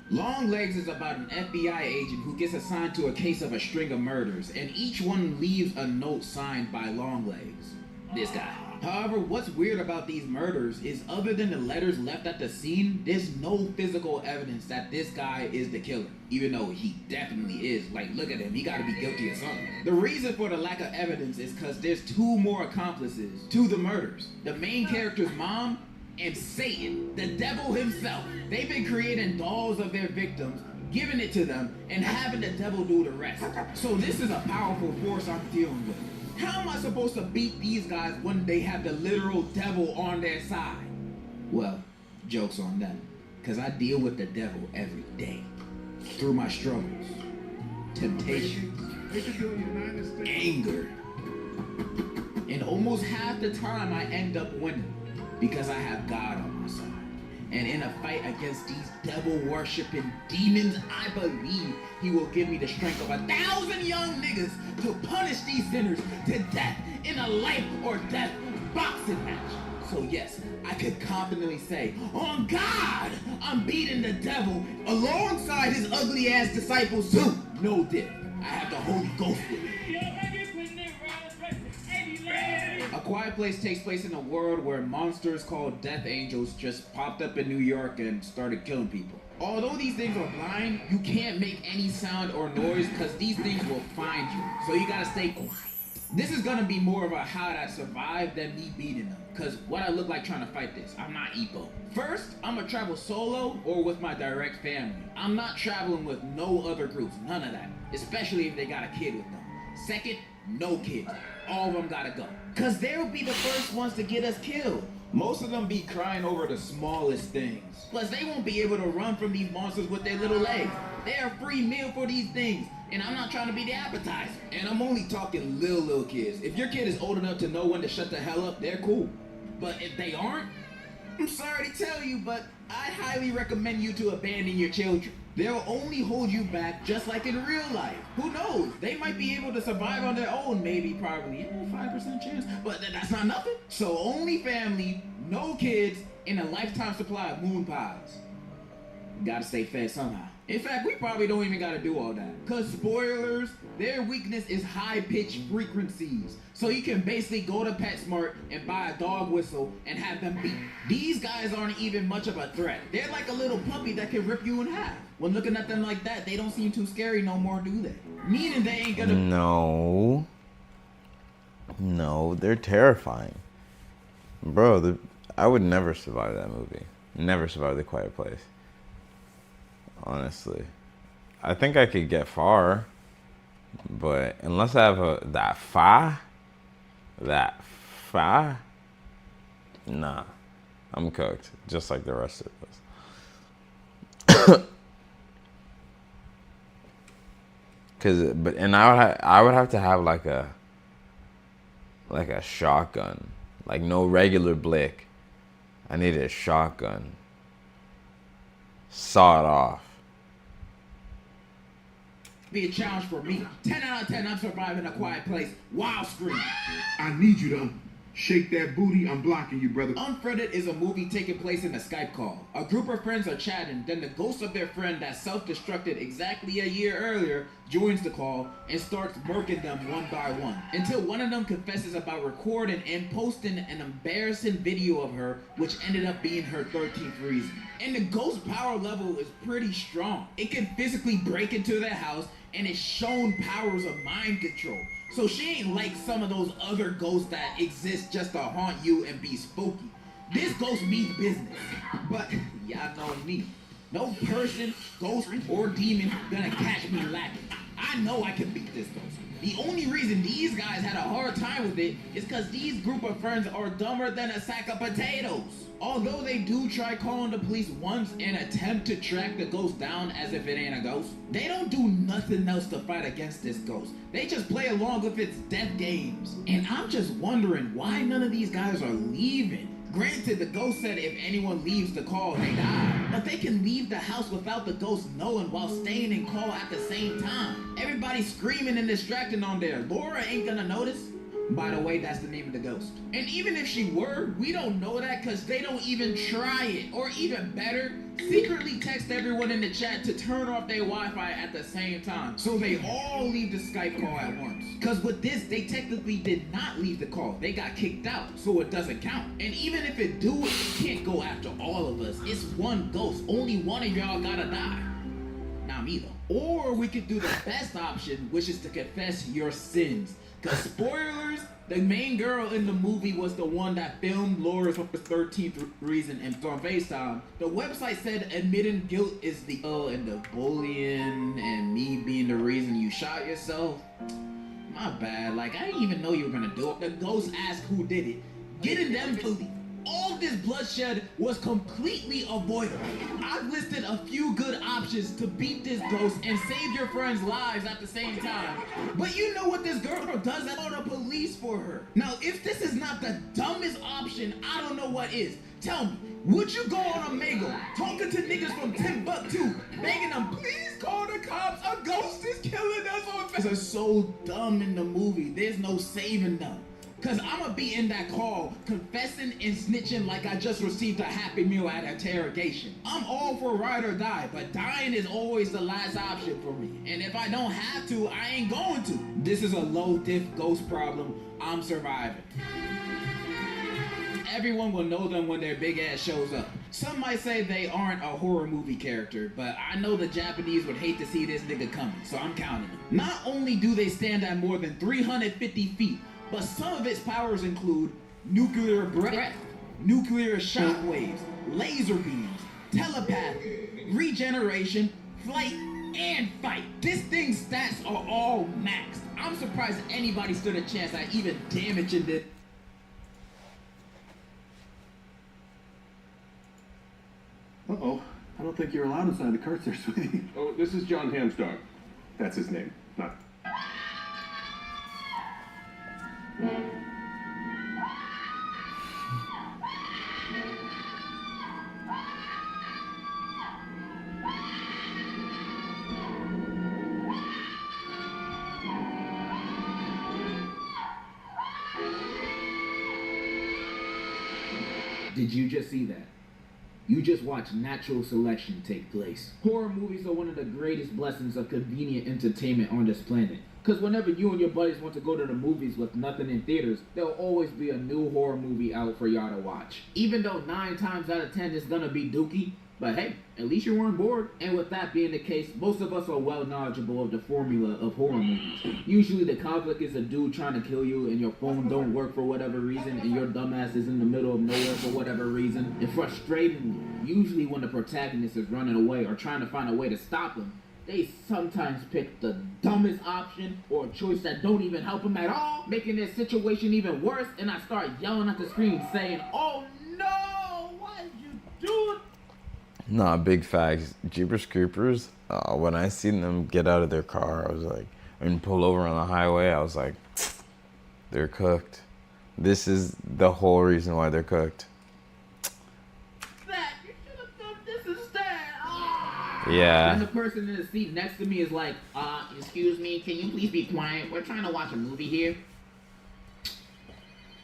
Longlegs is about an FBI agent who gets assigned to a case of a string of murders, and each one leaves a note signed by Longlegs. This guy. However, what's weird about these murders is other than the letters left at the scene, there's no physical evidence that this guy is the killer. Even though he definitely is. Like, look at him, he gotta be guilty of something. The reason for the lack of evidence is because there's two more accomplices to the murders. The main character's mom and Satan, the devil himself. They've been creating dolls of their victims, giving it to them, and having the devil do the rest. So this is a powerful force I'm dealing with. How am I supposed to beat these guys when they have the literal devil on their side? Well, joke's on them, because I deal with the devil every day. Through my struggles, temptations, anger. And almost half the time I end up winning. Because I have God on my side. And in a fight against these devil-worshipping demons, I believe he will give me the strength of 1,000 young niggas to punish these sinners to death in a life or death boxing match. So yes, I could confidently say, on God, I'm beating the devil alongside his ugly-ass disciples too. No dip. I have the Holy Ghost with me. A Quiet Place takes place in a world where monsters called Death Angels just popped up in New York and started killing people. Although these things are blind, you can't make any sound or noise because these things will find you. So you gotta stay quiet. This is gonna be more of a how did I survive than me beating them. Cause what I look like trying to fight this, I'm not Ebo. First, I'm gonna travel solo or with my direct family. I'm not traveling with no other groups, none of that. Especially if they got a kid with them. Second, no kids. All of them gotta go. Cause they'll be the first ones to get us killed. Most of them be crying over the smallest things. Plus, they won't be able to run from these monsters with their little legs. They're a free meal for these things. And I'm not trying to be the appetizer. And I'm only talking little kids. If your kid is old enough to know when to shut the hell up, they're cool. But if they aren't, I'm sorry to tell you, but I highly recommend you to abandon your children. They'll only hold you back just like in real life. Who knows? They might be able to survive on their own, maybe, probably, 5% chance, but that's not nothing. So only family, no kids, and a lifetime supply of moon pies. Gotta stay fed somehow. In fact, we probably don't even gotta do all that. Cause spoilers, their weakness is high-pitched frequencies. So you can basically go to PetSmart and buy a dog whistle and have them beat. These guys aren't even much of a threat. They're like a little puppy that can rip you in half. When looking at them like that, they don't seem too scary no more, do they? Meaning they ain't gonna... No, they're terrifying. Bro, I would never survive that movie. Never survive The Quiet Place. Honestly. I think I could get far. But unless I have that far, nah. I'm cooked. Just like the rest of us. I would have to have like a shotgun, like no regular blick. I need a shotgun. Saw it off. Be a challenge for me. 10 out of 10, I'm surviving A Quiet Place. Wild scream. I need you to shake that booty. I'm blocking you, brother. Unfriended is a movie taking place in a Skype call. A group of friends are chatting, then the ghost of their friend that self-destructed exactly a year earlier joins the call and starts murking them one by one. Until one of them confesses about recording and posting an embarrassing video of her, which ended up being her 13th reason. And the ghost power level is pretty strong. It can physically break into their house and it's shown powers of mind control. So she ain't like some of those other ghosts that exist just to haunt you and be spooky. This ghost means business. But y'all know me. No person, ghost, or demon gonna catch me lacking. I know I can beat this ghost. The only reason these guys had a hard time with it is because these group of friends are dumber than a sack of potatoes. Although they do try calling the police once and attempt to track the ghost down as if it ain't a ghost, they don't do nothing else to fight against this ghost. They just play along with its death games. And I'm just wondering why none of these guys are leaving. Granted, the ghost said if anyone leaves the call, they die. But they can leave the house without the ghost knowing while staying in call at the same time. Everybody's screaming and distracting on there. Laura ain't gonna notice. By the way, that's the name of the ghost. And even if she were, we don't know that because they don't even try it. Or even better, secretly text everyone in the chat to turn off their Wi-Fi at the same time. So they all leave the Skype call at once. Because with this, they technically did not leave the call. They got kicked out, so it doesn't count. And even if it do, it can't go after all of us. It's one ghost. Only one of y'all gotta die. Not me though. Or we could do the best option, which is to confess your sins. Cause spoilers, the main girl in the movie was the one that filmed Laura's 13th reason and on FaceTime. The website said admitting guilt is the and the bullying and me being the reason you shot yourself. My bad, like I didn't even know you were gonna do it. The ghost asked who did it. Getting them to all this bloodshed was completely avoidable. I've listed a few good options to beat this ghost and save your friends' lives at the same time. But you know what this girl does? I call the police for her. Now, if this is not the dumbest option, I don't know what is. Tell me, would you go on Omegle, talking to niggas from Timbuktu, begging them, please call the cops, a ghost is killing us on Facebook? They're so dumb in the movie, there's no saving them. Cause I'ma be in that call, confessing and snitching like I just received a Happy Meal at interrogation. I'm all for ride or die, but dying is always the last option for me. And if I don't have to, I ain't going to. This is a low diff ghost problem. I'm surviving. Everyone will know them when their big ass shows up. Some might say they aren't a horror movie character, but I know the Japanese would hate to see this nigga coming, so I'm counting them. Not only do they stand at more than 350 feet, but some of its powers include nuclear breath, nuclear shockwaves, laser beams, telepathy, regeneration, flight, and fight. This thing's stats are all maxed. I'm surprised anybody stood a chance at even damaging it. Uh-oh. I don't think you're allowed inside the carts there, sweetie. Oh, this is John Hamm's dog. That's his name. Not... Did you just see that? You just watched natural selection take place. Horror movies are one of the greatest blessings of convenient entertainment on this planet. Because whenever you and your buddies want to go to the movies with nothing in theaters, there'll always be a new horror movie out for y'all to watch. Even though 9 times out of 10 it's gonna be dookie, but hey, at least you weren't bored. And with that being the case, most of us are well knowledgeable of the formula of horror movies. Usually the conflict is a dude trying to kill you and your phone don't work for whatever reason and your dumbass is in the middle of nowhere for whatever reason. And frustratingly, usually when the protagonist is running away or trying to find a way to stop him, they sometimes pick the dumbest option or a choice that don't even help them at all, making their situation even worse, and I start yelling at the screen saying, oh no, why did you do it? Nah, big facts. Jeepers Creepers, when I seen them get out of their car, I was like, and pull over on the highway, I was like, they're cooked. This is the whole reason why they're cooked. That, you should have done this instead. Yeah. And the person in the seat next to me is like, excuse me, can you please be quiet? We're trying to watch a movie here.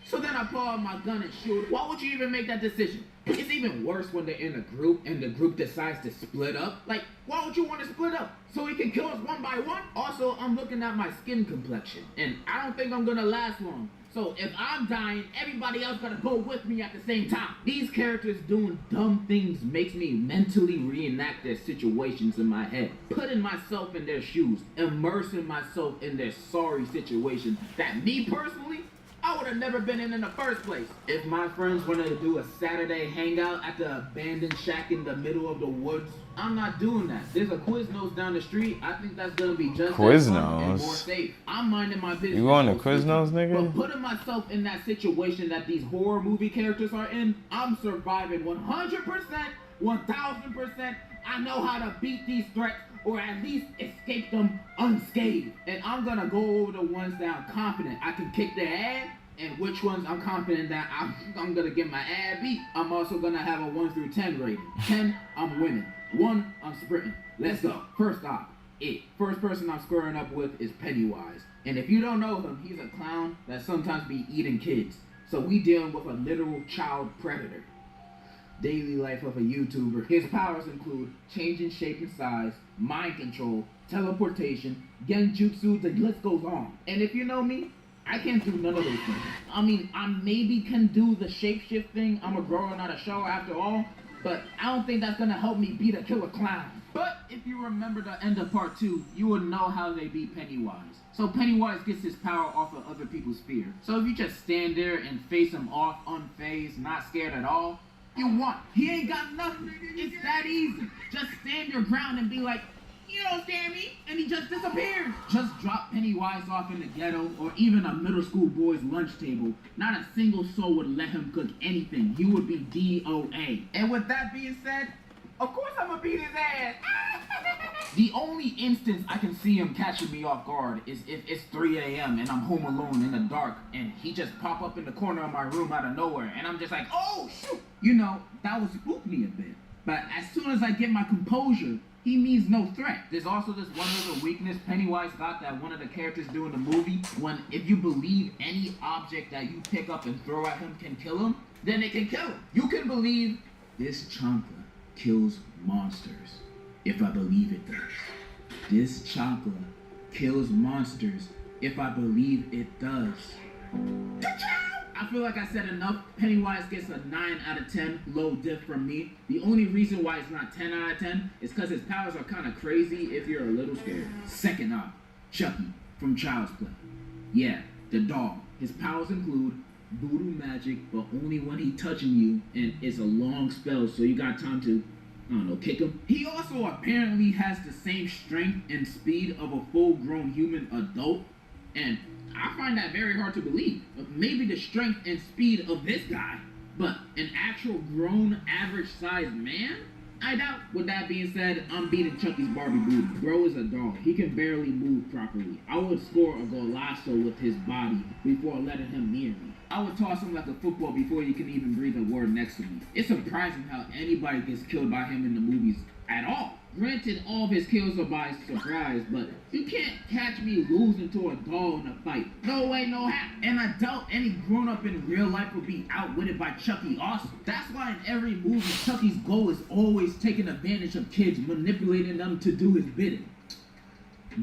So then I pull out my gun and shoot. Why would you even make that decision? It's even worse when they're in a group and the group decides to split up. Like, why would you want to split up? So he can kill us one by one? Also, I'm looking at my skin complexion, and I don't think I'm gonna last long. So if I'm dying, everybody else gotta go with me at the same time. These characters doing dumb things makes me mentally reenact their situations in my head, putting myself in their shoes, immersing myself in their sorry situation that me personally, I would have never been in the first place. If my friends wanted to do a Saturday hangout at the abandoned shack in the middle of the woods, I'm not doing that. There's a Quiznos down the street. I think that's gonna be just as fun and more safe. I'm minding my business. You going to Quiznos, nigga? But putting myself in that situation that these horror movie characters are in, I'm surviving 100%, 1000%. I know how to beat these threats or at least escape them unscathed. And I'm gonna go over the ones that I'm confident I can kick their ass, and which ones I'm confident that I'm gonna get my ass beat. I'm also gonna have a 1 through 10 rating. 10, I'm winning. 1, I'm sprinting. Let's go. First off, it. First person I'm squaring up with is Pennywise. And if you don't know him, he's a clown that sometimes be eating kids. So we dealing with a literal child predator. Daily life of a YouTuber. His powers include changing shape and size, mind control, teleportation, genjutsu, the list goes on. And if you know me, I can't do none of those things. I mean, I maybe can do the shapeshift thing. I'm a grower, not a show after all. But I don't think that's gonna help me beat a killer clown. But if you remember the end of part 2, you would know how they beat Pennywise. So Pennywise gets his power off of other people's fear. So if you just stand there and face him off, unfazed, not scared at all, you won. He ain't got nothing. It's that easy. Just stand your ground and be like, you don't scare me, and he just disappears. Just drop Pennywise off in the ghetto or even a middle school boy's lunch table. Not a single soul would let him cook anything. He would be DOA. And with that being said, of course I'm gonna beat his ass. The only instance I can see him catching me off guard is if it's 3 a.m. and I'm home alone in the dark and he just pop up in the corner of my room out of nowhere and I'm just like, oh shoot. You know, that would spook me a bit. But as soon as I get my composure, he means no threat. There's also this one little weakness Pennywise got that one of the characters do in the movie. When if you believe any object that you pick up and throw at him can kill him, then it can kill him. You can believe this chancla kills monsters. If I believe it does. This chancla kills monsters if I believe it does. I feel like I said enough. Pennywise gets a 9 out of 10, low diff from me. The only reason why it's not 10 out of 10 is because his powers are kind of crazy if you're a little scared. Second up, Chucky from Child's Play. Yeah, the dog. His powers include voodoo magic, but only when he touching you, and it's a long spell, so you got time to, I don't know, kick him. He also apparently has the same strength and speed of a full-grown human adult, and I find that very hard to believe. Maybe the strength and speed of this guy, but an actual grown, average-sized man? I doubt. With that being said, I'm beating Chucky's Barbie booty. Bro is a dog. He can barely move properly. I would score a golazo with his body before letting him near me. I would toss him like a football before you can even breathe a word next to me. It's surprising how anybody gets killed by him in the movies at all. Granted, all of his kills are by surprise, but you can't catch me losing to a dog in a fight. No way, no how. And I doubt any grown-up in real life would be outwitted by Chucky also. That's why in every movie, Chucky's goal is always taking advantage of kids, manipulating them to do his bidding.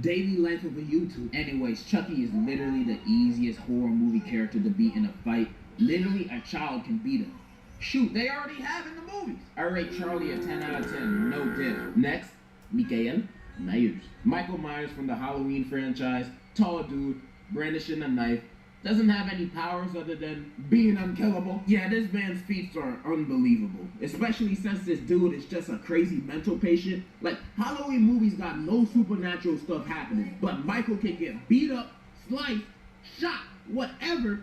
Daily life of a YouTuber. Anyways, Chucky is literally the easiest horror movie character to beat in a fight. Literally, a child can beat him. Shoot, they already have in the movies. I rate Charlie a 10 out of 10, no diff. Next, Michael Myers. Michael Myers from the Halloween franchise, tall dude, brandishing a knife, doesn't have any powers other than being unkillable. Yeah, this man's feats are unbelievable, especially since this dude is just a crazy mental patient. Like, Halloween movies got no supernatural stuff happening, but Michael can get beat up, sliced, shot, whatever.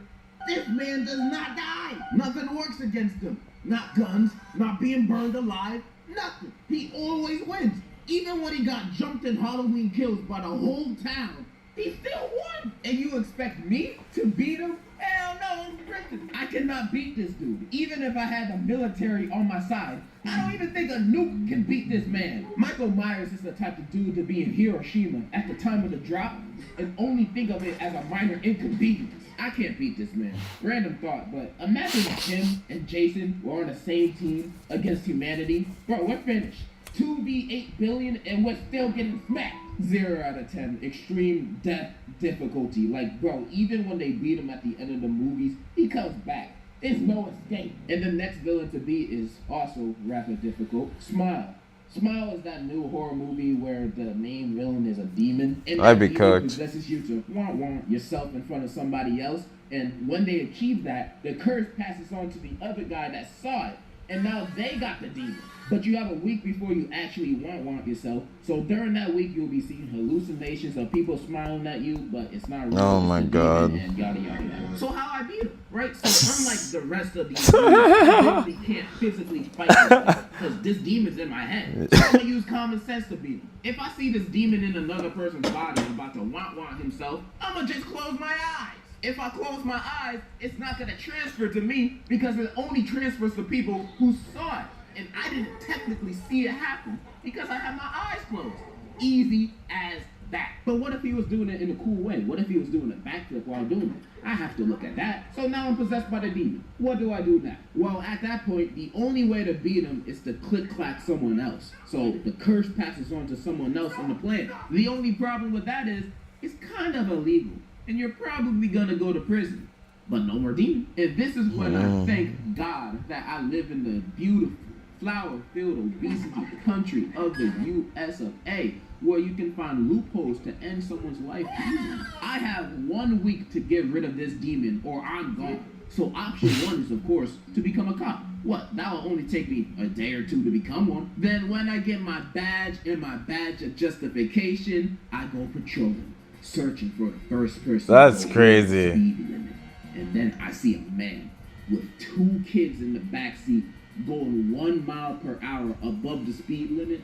This man does not die. Nothing works against him. Not guns, not being burned alive, nothing. He always wins. Even when he got jumped in Halloween Kills by the whole town, he still won. And you expect me to beat him? Hell no, I'm Christian. I cannot beat this dude. Even if I had the military on my side, I don't even think a nuke can beat this man. Michael Myers is the type of dude to be in Hiroshima at the time of the drop and only think of it as a minor inconvenience. I can't beat this man. Random thought, but imagine if him and Jason were on the same team against humanity. Bro, we're finished. 2v8 billion and we're still getting smacked. 0 out of 10. Extreme death difficulty. Like, bro, even when they beat him at the end of the movies, he comes back. There's no escape. And the next villain to beat is also rather difficult. Smile. Smile is that new horror movie where the main villain is a demon. And I'd be that cooked. Possesses you to want yourself in front of somebody else. And when they achieve that, the curse passes on to the other guy that saw it. And now they got the demon. But you have a week before you actually want yourself. So during that week, you'll be seeing hallucinations of people smiling at you, but it's not real. Oh my God. And yada, yada, yada. So how I beat him, right? So unlike the rest of these movies, I really can't physically fight because this demon's in my head. So I'm gonna use common sense to beat him. If I see this demon in another person's body about to want himself, I'm gonna just close my eyes. If I close my eyes, it's not gonna transfer to me because it only transfers to people who saw it. And I didn't technically see it happen because I had my eyes closed. Easy as that. But what if he was doing it in a cool way? What if he was doing a backflip while doing it? I have to look at that. So now I'm possessed by the demon. What do I do now? Well, at that point, the only way to beat him is to click-clack someone else. So the curse passes on to someone else on the planet. The only problem with that is, it's kind of illegal. And you're probably gonna go to prison. But no more demon. And this is when I thank God that I live in the beautiful, flower-filled obesity country of the US of A, where you can find loopholes to end someone's life easily. I have 1 week to get rid of this demon or I'm gone. So option 1 is, of course, to become a cop. What? That'll only take me a day or 2 to become one. Then when I get my badge and my badge of justification, I go patrolling, searching for the first person. That's crazy. And then I see a man with 2 kids in the backseat going 1 mile per hour above the speed limit,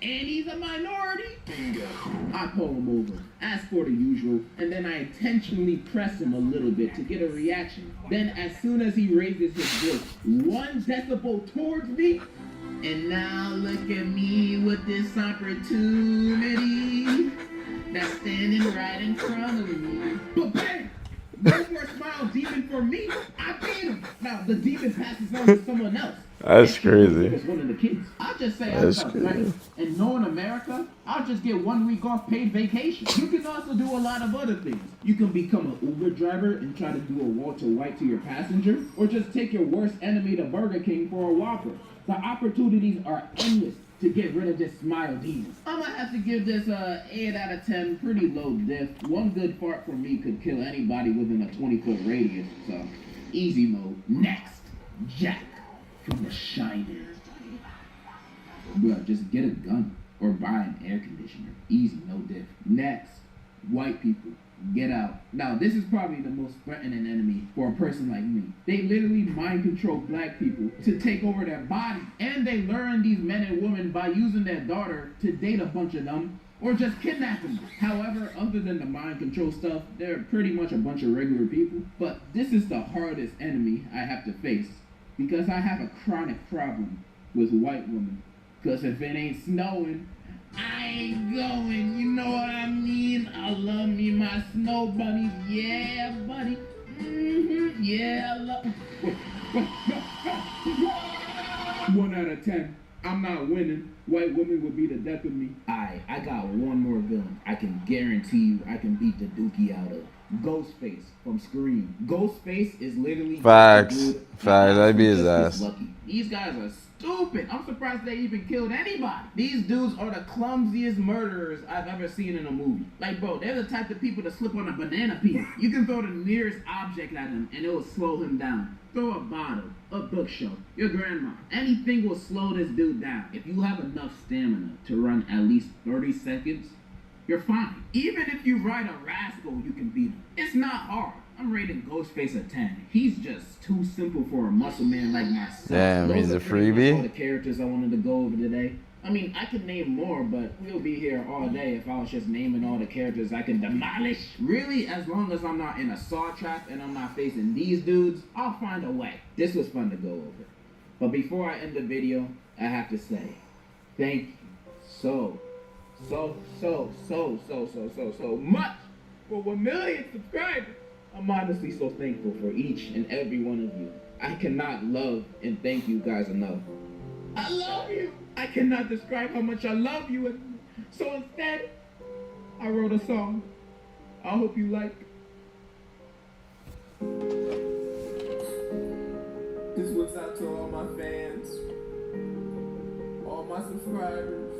and he's a minority. Bingo. I pull him over, ask for the usual, and then I intentionally press him a little bit to get a reaction. Then as soon as he raises his voice 1 decibel towards me, and now look at me with this opportunity that's standing right in front of me. But bang! No more smile demon for me. I beat him. Now the demon passes on to someone else. That's crazy. It was one of the kids. I'll just say I felt great. And knowing America, I'll just get 1 week off paid vacation. You can also do a lot of other things. You can become an Uber driver and try to do a Walter White to your passenger, or just take your worst enemy to Burger King for a Whopper. The opportunities are endless to get rid of this smile demon. I'm gonna have to give this 8 out of 10, pretty low diff. 1 good fart from me could kill anybody within a 20-foot radius, so easy mode. Next, Jack from The Shining. Bro, just get a gun or buy an air conditioner. Easy, no diff. Next, white people. Get out. Now, this is probably the most threatening enemy for a person like me. They literally mind control black people to take over their body. And they learn these men and women by using their daughter to date a bunch of them or just kidnapping them. However, other than the mind control stuff, they're pretty much a bunch of regular people. But this is the hardest enemy I have to face because I have a chronic problem with white women. Because if it ain't snowing, I ain't going, you know what I mean? I love me my snow bunnies, yeah, buddy. Yeah, I love. 1 out of 10. I'm not winning. White women would be the death of me. I got 1 more villain. I can guarantee you I can beat the dookie out of. Ghostface from Scream. Ghostface is literally Facts. I'd be his ass. Lucky. These guys are stupid. I'm surprised they even killed anybody. These dudes are the clumsiest murderers I've ever seen in a movie. Like, bro, they're the type of people that slip on a banana peel. You can throw the nearest object at him and it will slow him down. Throw a bottle, a bookshelf, your grandma. Anything will slow this dude down. If you have enough stamina to run at least 30 seconds, you're fine. Even if you ride a rascal, you can beat him. It's not hard. I'm rating Ghostface a 10. He's just too simple for a muscle man like myself. Damn, he's a freebie. All the characters I wanted to go over today. I mean, I could name more, but we'll be here all day if I was just naming all the characters I can demolish. Really, as long as I'm not in a saw trap and I'm not facing these dudes, I'll find a way. This was fun to go over. But before I end the video, I have to say, thank you so much for 1 million subscribers. I'm honestly so thankful for each and every one of you. I cannot love and thank you guys enough. I love you. I cannot describe how much I love you. And so instead, I wrote a song. I hope you like. This one's out to all my fans, all my subscribers,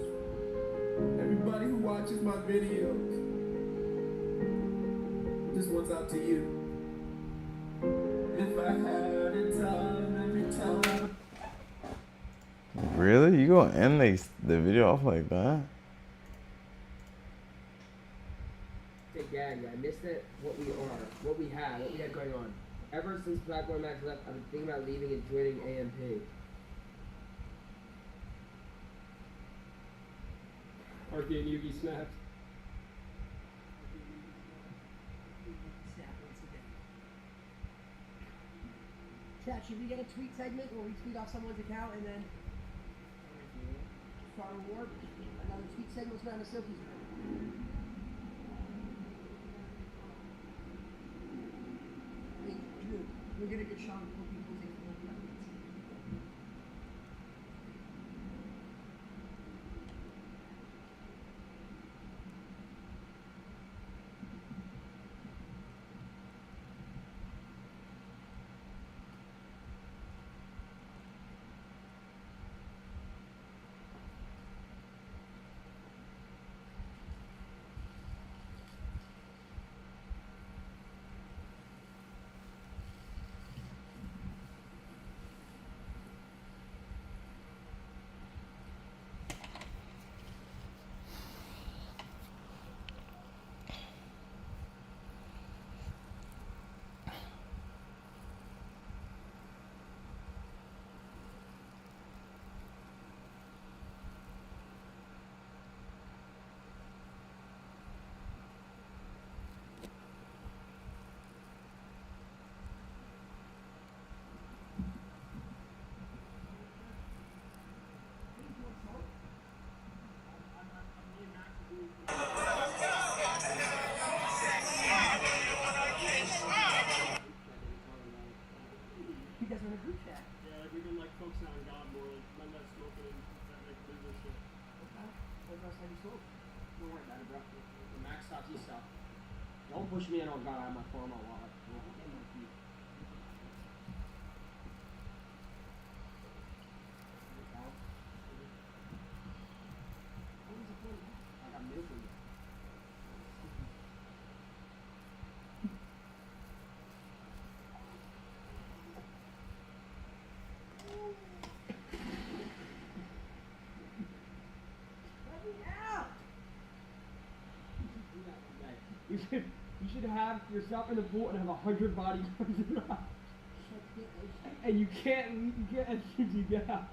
everybody who watches my videos. This one's out to you. If I had a time every time. Really? You gonna end the video off like that? Hey, Gang, I missed it. What we had going on. Ever since Black Boy Max left, I've been thinking about leaving and joining AMP. RP and Yugi snapped. Chat, should we get a tweet segment where we tweet off someone's account and then Ultron Award. Another tweet segment's going to Silky's room. Hey, Drew, we're going to get Sean to people take the Don't push me in on God, I have my phone on my wallet. I got milk in it. You should have yourself in the pool and have 100 bodyguards in the house. And you can't enter you get out.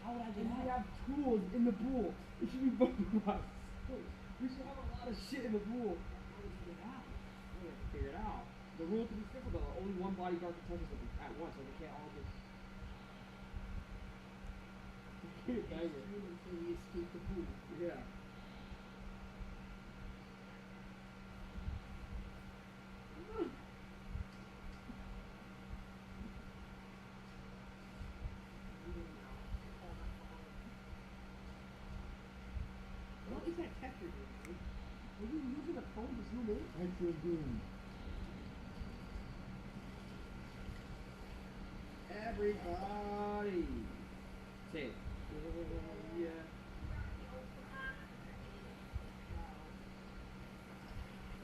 How would I do that? We have tools in the pool. It should be both of us. We should have a lot of shit in the pool. How would we figure it out? We have to figure it out. The rule to be simple though, only one bodyguard can touch us at once, so we can't all just... Until we escape the pool. Yeah. What is that capture doing? Are you using a phone to zoom in? Extra zoom. Everybody! Say it. Yeah.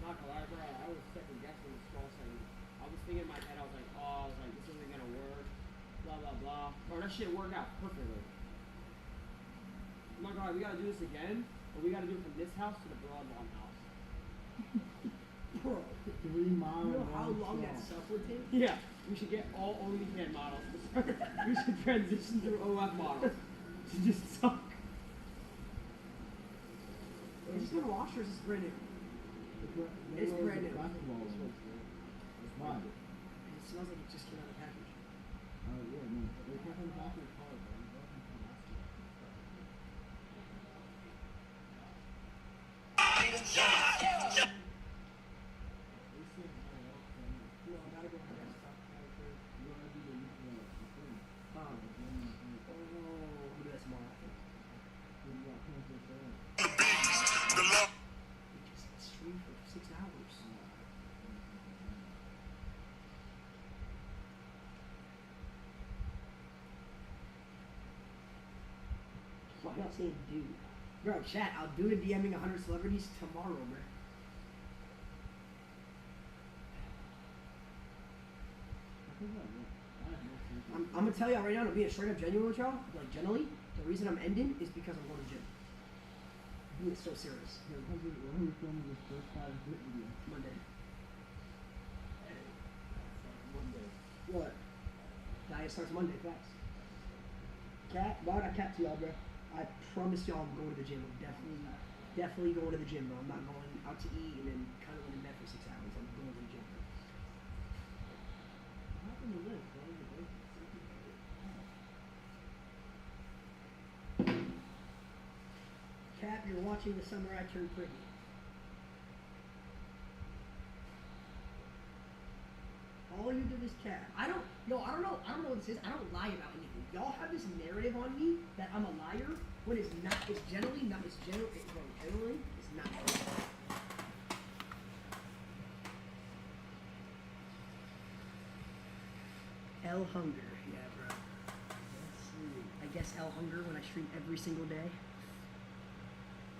Not gonna lie, bro, I was second guessing the small segment. I was thinking in my head, I was like, this isn't gonna work. Blah, blah, blah. Bro, that shit worked out perfectly. Oh my god, we gotta do this again, but we gotta do it from this house to the Broadlawn house. Bro. 3 miles. You know how long that stuff would take? Yeah. We should get all OnlyFans models. We should transition to OF models. To just suck. Is this gonna wash or is this brand new? It's brand new. It's mine. It smells like it just came out of the package. Yeah, no. They kept on back in the car, bro. No, I gotta go for that stuff. Oh, we'll do that tomorrow. We just streamed for 6 hours. Why not saying dude? Bro, chat, I'll do it DMing 100 celebrities tomorrow, bro. I'm gonna tell y'all right now, to be straight up genuine with y'all, like generally, the reason I'm ending is because I'm going to the gym. I'm being so serious. When are we filming this first 5 hit video? Monday. Monday. What? Diet starts Monday, facts. Cat, why would I cat to y'all, bro? I promise y'all I'm going to the gym. I'm definitely going to the gym, bro. I'm not going out to eat and then kind of in bed for 6 hours. I'm going to the gym. What happened to this, bro? chat, you're watching The Summer I Turned Pretty. All you did is chat. I don't know what this is. I don't lie about anything. Y'all have this narrative on me that I'm a liar when it's not. It's generally not. Generally, it's not. L Hunger, yeah, bro. Let's see. I guess L Hunger when I stream every single day.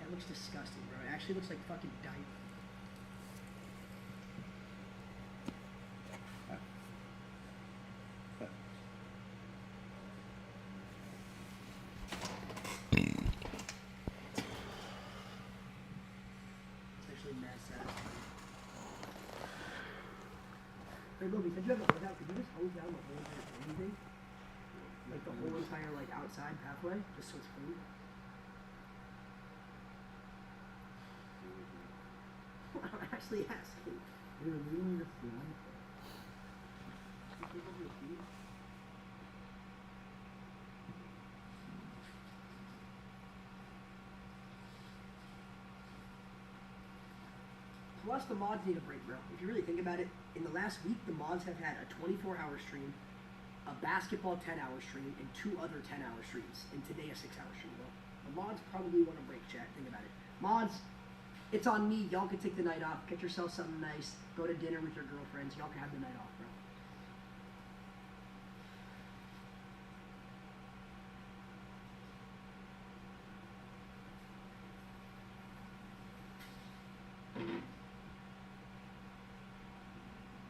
That looks disgusting, bro. It actually looks like fucking diaper. Hey, Bobby, said you have a hose out. Could you just hose down the whole entire anything? Like the whole entire like outside pathway, just so it's clean. I'm actually asking. Dude, we don't understand. Plus, the mods need a break, bro. If you really think about it, in the last week, the mods have had a 24-hour stream, a basketball 10-hour stream, and 2 other 10-hour streams, and today a 6-hour stream, bro. The mods probably want a break, chat. Think about it. Mods, it's on me. Y'all can take the night off. Get yourself something nice. Go to dinner with your girlfriends. Y'all can have the night off, bro.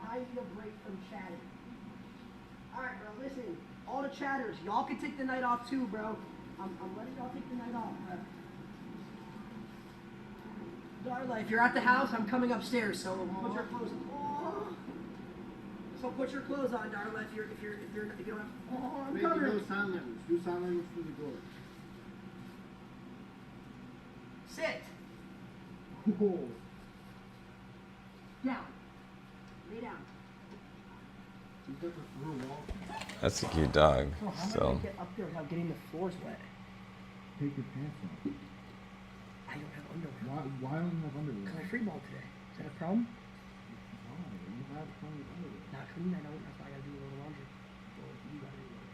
I need a break from chatting. Alright, bro, listen. All the chatters, y'all can take the night off too, bro. I'm letting y'all take the night off, bro. Darla, if you're at the house, I'm coming upstairs, so put your clothes on. Oh. So put your clothes on, Darla, if you don't have. Oh, I'm coming. No sign language. Do sign language through the door. Sit. Oh. Down. Lay down. That's a cute dog. Oh, how am I So gonna get up there without getting the floors wet? Take your pants off. I don't have underwear. Why don't you have underwear? Because I free ball today. Is that a problem? Why? You have plenty of underwear. Not clean, I don't. That's why I gotta do a little laundry. So you gotta do it.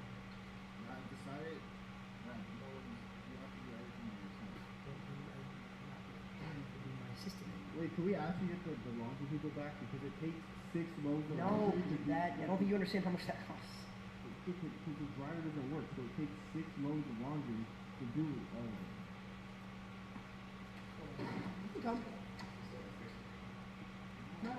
I decided that you have to do everything on yourself. My assistant. Wait, can we actually get the laundry people back? Because it takes 6 loads of No, laundry. I don't think you understand how much that costs. Because the dryer doesn't work, so it takes 6 loads of laundry to do all of it. Come. No.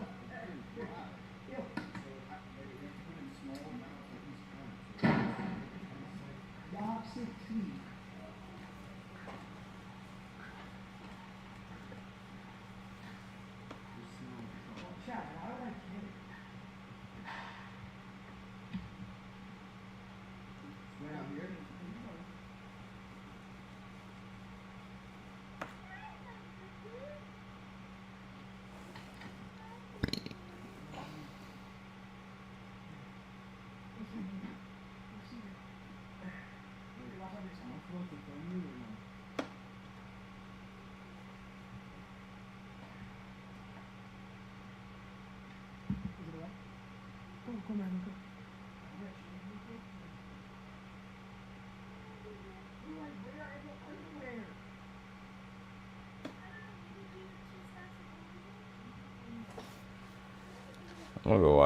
Go, man, go. I'm gonna go watch.